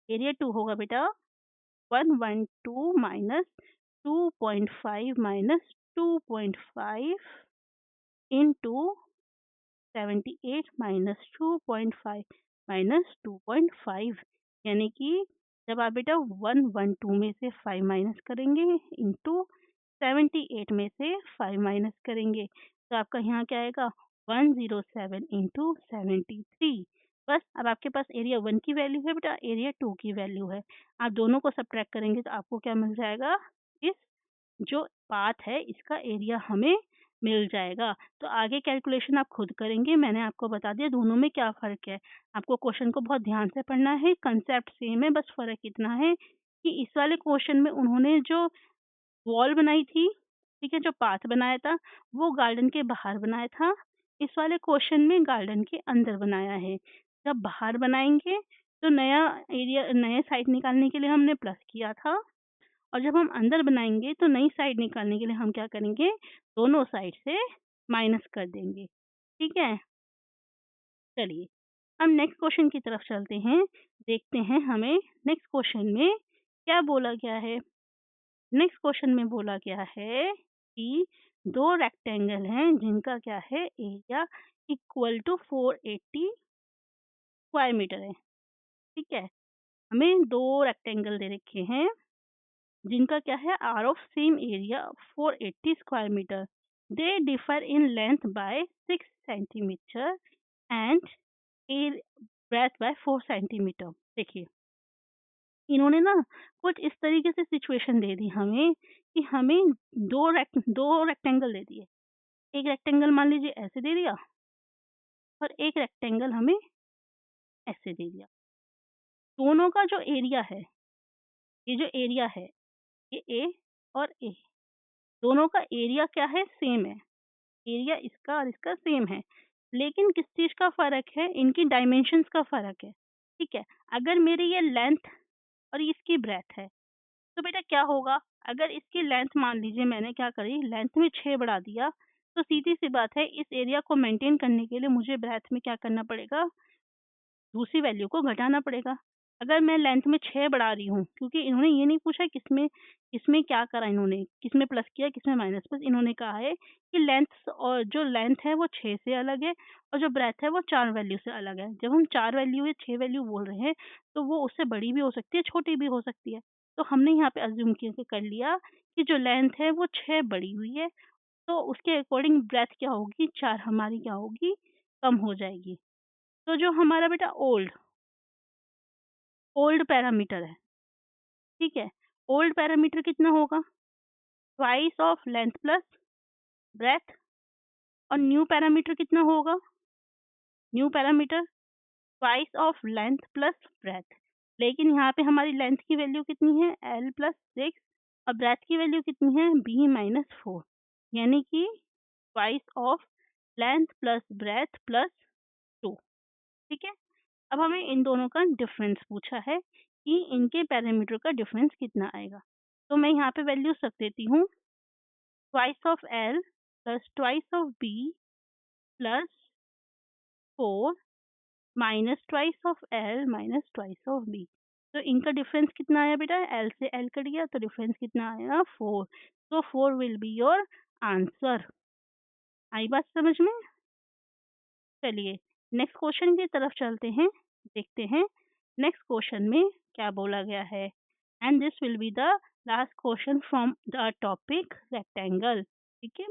एरिया 2 होगा बेटा 112 minus 2.5 minus 2.5 into 78 minus 2.5 minus 2.5। यानी कि जब आप बेटा 112 में से 5 माइनस करेंगे इंटू 78 में से 5 माइनस करेंगे तो आपका यहाँ क्या आएगा 107 इंटू 73। बस अब आपके पास एरिया 1 की वैल्यू है बेटा, एरिया 2 की वैल्यू है। आप दोनों को सब्ट्रैक्ट करेंगे तो आपको क्या मिल जाएगा, इस जो पाथ है इसका एरिया हमें मिल जाएगा। तो आगे कैलकुलेशन आप खुद करेंगे, मैंने आपको बता दिया दोनों में क्या फ़र्क है। आपको क्वेश्चन को बहुत ध्यान से पढ़ना है, कंसेप्ट सेम है, बस फ़र्क इतना है कि इस वाले क्वेश्चन में उन्होंने जो वॉल बनाई थी, ठीक है, जो पाथ बनाया था, वो गार्डन के बाहर बनाया था। इस वाले क्वेश्चन में गार्डन के अंदर बनाया है। जब बाहर बनाएँगे तो नया एरिया, नए साइड निकालने के लिए हमने प्लस किया था और जब हम अंदर बनाएँगे तो नई साइड निकालने के लिए हम क्या करेंगे, दोनों साइड से माइनस कर देंगे। ठीक है? चलिए, अब नेक्स्ट क्वेश्चन की तरफ चलते हैं। देखते हैं हमें नेक्स्ट क्वेश्चन में क्या बोला गया है। नेक्स्ट क्वेश्चन में बोला गया है कि 2 रेक्टेंगल हैं जिनका क्या है area equal to 480 square metre है। ठीक है? हमें 2 रेक्टेंगल दे रखे हैं जिनका क्या है are of same area 480 square metre. They differ in length by 6 centimetre and breadth by 4 centimetre. देखिए, इन्होंने ना कुछ इस तरीके से सिचुएशन दे दी हमें कि हमें दो रेक्टेंगल दे दिए। एक रेक्टेंगल मान लीजिए ऐसे दे दिया और एक रेक्टेंगल हमें ऐसे दे दिया। दोनों का जो एरिया है, ये जो एरिया है, ये ए और ए, दोनों का एरिया क्या है सेम है। एरिया इसका और इसका सेम है, लेकिन किस चीज़ का फ़र्क है, इनकी डायमेंशंस का फ़र्क है। ठीक है? अगर मेरी ये लेंथ और इसकी ब्रेथ है, तो बेटा क्या होगा, अगर इसकी लेंथ मान लीजिए मैंने क्या करी, लेंथ में 6 बढ़ा दिया, तो सीधी-सी बात है इस एरिया को मेंटेन करने के लिए मुझे ब्रेथ में क्या करना पड़ेगा, दूसरी वैल्यू को घटाना पड़ेगा। अगर मैं लेंथ में 6 बढ़ा रही हूँ, क्योंकि इन्होंने ये नहीं पूछा किसमें किसमें क्या करा इन्होंने, किसमें प्लस किया, किसमें माइनस, बस इन्होंने कहा है कि लेंथ, और जो लेंथ है वो 6 से अलग है और जो ब्रेथ है वो 4 वैल्यू से अलग है। जब हम 4 वैल्यू या 6 वैल्यू बोल रहे हैं, तो वो उससे बड़ी भी हो सकती है, छोटी भी हो सकती है। तो हमने यहाँ पे अज़्यूम कर लिया कि जो लेंथ है वो 6 बढ़ी हुई है, तो उसके अकॉर्डिंग ब्रेथ क्या होगी, 4 हमारी क्या होगी, कम हो जाएगी। तो जो हमारा बेटा ओल्ड ओल्ड पैरामीटर है, ठीक है? ओल्ड पैरामीटर कितना होगा? Twice of length plus breath. और न्यू पैरामीटर कितना होगा? New parameter twice of length plus breath. लेकिन यहाँ पे हमारी लेंथ की वैल्यू कितनी है? एल प्लस 6 और ब्रेथ की वैल्यू कितनी है? B minus 4। यानी कि twice of length plus breadth plus 2। ठीक है? अब हमें इन दोनों का डिफरेंस पूछा है कि इनके पैरामीटर का डिफरेंस कितना आएगा। तो मैं यहाँ पे वैल्यूज रख देती हूँ, twice of L plus twice of B plus 4 minus twice of L minus twice of B. तो इनका डिफरेंस कितना आया बेटा? एल से एल कट गया तो डिफरेंस कितना आया? 4। तो 4 विल बी योर आंसर। आई बात समझ में? चलिए नेक्स्ट क्वेश्चन की तरफ चलते हैं, देखते हैं नेक्स्ट क्वेश्चन में क्या बोला गया है। And this will be the last question from the topic rectangle. ठीक है,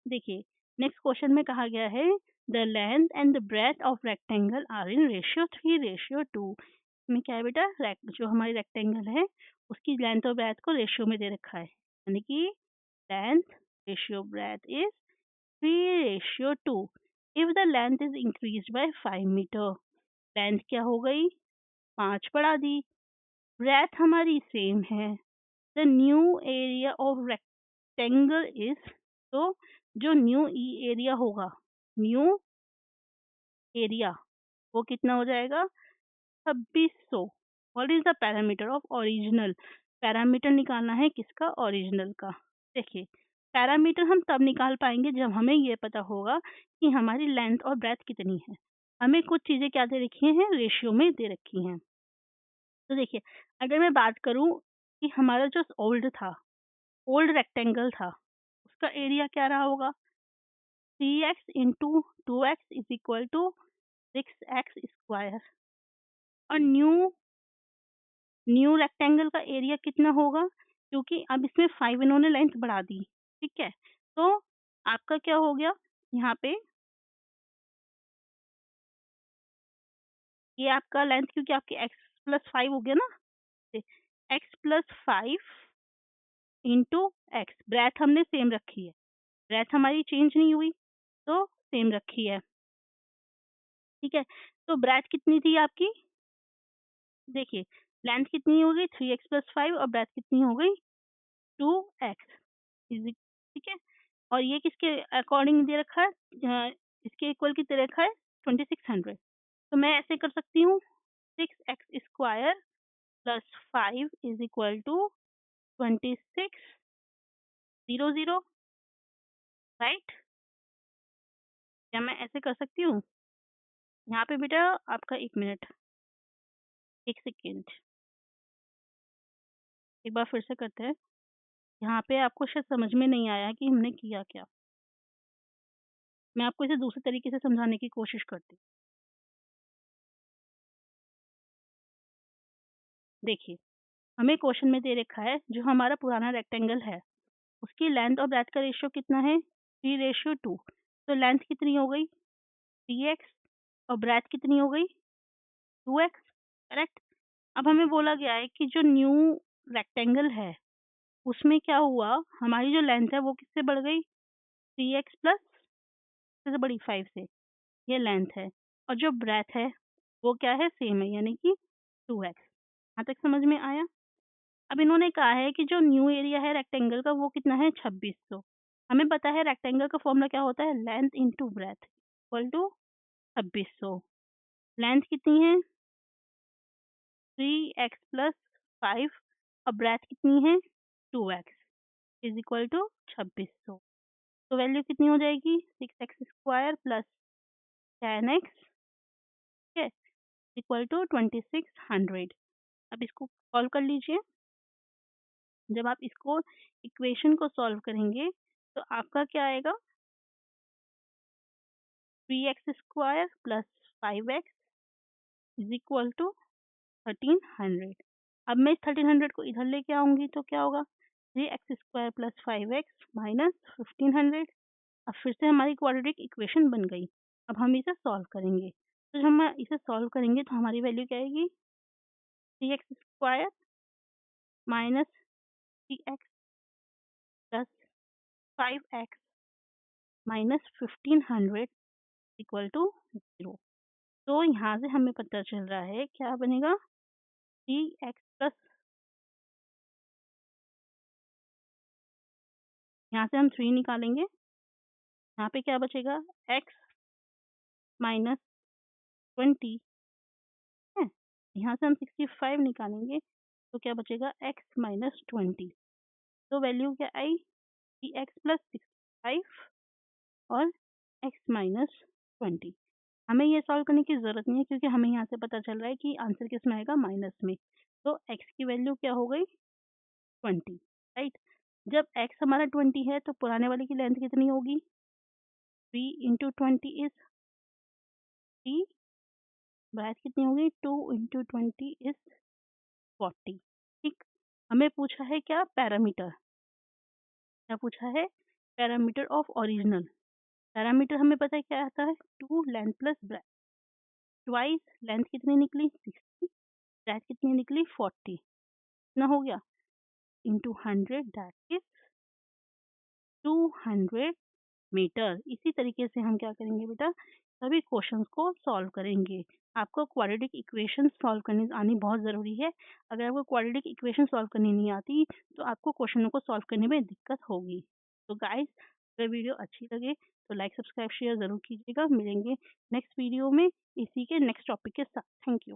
देखिए नेक्स्ट क्वेश्चन में कहा गया है the length and the breadth of rectangle are in ratio 3:2। में क्या है बेटा, जो हमारी रेक्टेंगल है उसकी लेंथ और ब्रेथ को रेशियो में दे रखा है, यानी कि length ratio breadth is 3:2। If the length is increase by 5 metre, length क्या हो गई, 5 बढ़ा दी, ब्रेथ हमारी सेम है, the new area of rectangle is, तो जो न्यू एरिया होगा, न्यू एरिया वो कितना हो जाएगा, 2600। What is the parameter of original, parameter निकालना है किसका, ओरिजिनल का। देखिए, पैरामीटर हम तब निकाल पाएंगे जब हमें ये पता होगा कि हमारी लेंथ और ब्रेथ कितनी है। हमें कुछ चीजें क्या दे रखी हैं, रेशियो में दे रखी हैं। तो देखिए, अगर मैं बात करूं कि हमारा जो ओल्ड था, ओल्ड रेक्टेंगल था, उसका एरिया क्या रहा होगा, 3x × 2x = 6x²। और न्यू रेक्टेंगल का एरिया कितना होगा, क्योंकि अब इसमें 5 इन्होंने लेंथ बढ़ा दी, ठीक है। तो आपका क्या हो गया यहाँ पे, ये आपका लेंथ, क्योंकि आपकी x+5 हो गया ना, x+5 × x, ब्रेथ हमने सेम रखी है, ब्रेथ हमारी चेंज नहीं हुई, तो सेम रखी है, ठीक है। तो ब्रेथ कितनी थी आपकी, देखिए, लेंथ कितनी हो गई 3x+5 और ब्रेथ कितनी हो गई 2x, ठीक है। और ये किसके अकॉर्डिंग दे रखा है, इसके इक्वल की दे रखा है 2600। तो मैं ऐसे कर सकती हूँ, 6x² + 5 = 2600, राइट। क्या मैं ऐसे कर सकती हूँ, यहाँ पे बेटा आपका 1 मिनट, 1 सेकेंड, एक बार फिर से करते हैं। यहाँ पे आपको शायद समझ में नहीं आया कि हमने किया क्या। मैं आपको इसे दूसरे तरीके से समझाने की कोशिश करती हूँ। देखिए, हमें क्वेश्चन में दे रखा है जो हमारा पुराना रेक्टेंगल है उसकी लेंथ और ब्रेथ का रेशियो कितना है, 3:2। तो लेंथ कितनी हो गई 3x और ब्रेथ कितनी हो गई 2x, करेक्ट। अब हमें बोला गया है कि जो न्यू रेक्टेंगल है उसमें क्या हुआ, हमारी जो लेंथ है वो किससे बढ़ गई, 3x प्लस से बड़ी 5 से, ये लेंथ है। और जो ब्रेथ है वो क्या है, सेम है, यानी कि 2x। यहाँ तक समझ में आया। अब इन्होंने कहा है कि जो न्यू एरिया है रेक्टेंगल का वो कितना है 2600। हमें पता है रेक्टेंगल का फॉर्मूला क्या होता है, length into breadth equal to 2600। Length कितनी है 3x+5 और ब्रेथ कितनी है 2x = 2600। तो वैल्यू कितनी हो जाएगी 6x² + 10x, ठीक है, = 2600। अब इसको सॉल्व कर लीजिए। जब आप इसको इक्वेशन को सॉल्व करेंगे तो आपका क्या आएगा, 3x² + 5x = 1300। अब मैं इस 1300 को इधर लेके आऊंगी तो क्या होगा, 3x² + 5x - 1500। अब फिर से हमारी क्वाड्रेटिक इक्वेशन बन गई। अब हम इसे सॉल्व करेंगे, तो जब हम इसे सॉल्व करेंगे तो हमारी वैल्यू क्या आएगी, 3x² - 3x + 5x - 1500 = 0। तो यहाँ से हमें पता चल रहा है क्या बनेगा, 3x प्लस, यहाँ से हम 3 निकालेंगे, यहाँ पे क्या बचेगा, x माइनस 20 है। यहाँ से हम 65 निकालेंगे तो क्या बचेगा, x माइनस 20। तो वैल्यू क्या आई, 3x प्लस 65 और x माइनस 20। हमें ये सॉल्व करने की ज़रूरत नहीं है क्योंकि हमें यहाँ से पता चल रहा है कि आंसर किस में आएगा, माइनस में। तो x की वैल्यू क्या हो गई 20, राइट। जब x हमारा 20 है तो पुराने वाले की लेंथ कितनी होगी, 3 × 20 इज 3, ब्रेथ कितनी होगी 2 × 20 इज 40, ठीक। हमें पूछा है क्या, पैरामीटर, क्या पूछा है, पैरामीटर ऑफ ओरिजिनल। पैरामीटर हमें पता है क्या आता है, 2 length plus breath, twice length कितनी निकली 60, दैट कितनी निकली 40, कितना हो गया इंटू 100 दैट इज 200 मीटर। इसी तरीके से हम क्या करेंगे बेटा, सभी क्वेश्चंस को सॉल्व करेंगे। आपको क्वाड्रेटिक इक्वेशन सॉल्व करनी आनी बहुत ज़रूरी है। अगर आपको क्वाड्रेटिक इक्वेशन सॉल्व करनी नहीं आती तो आपको क्वेश्चनों को सॉल्व करने में दिक्कत होगी। तो गाइस, अगर वीडियो अच्छी लगे तो लाइक सब्सक्राइब शेयर ज़रूर कीजिएगा। मिलेंगे नेक्स्ट वीडियो में इसी के नेक्स्ट टॉपिक के साथ। Thank you.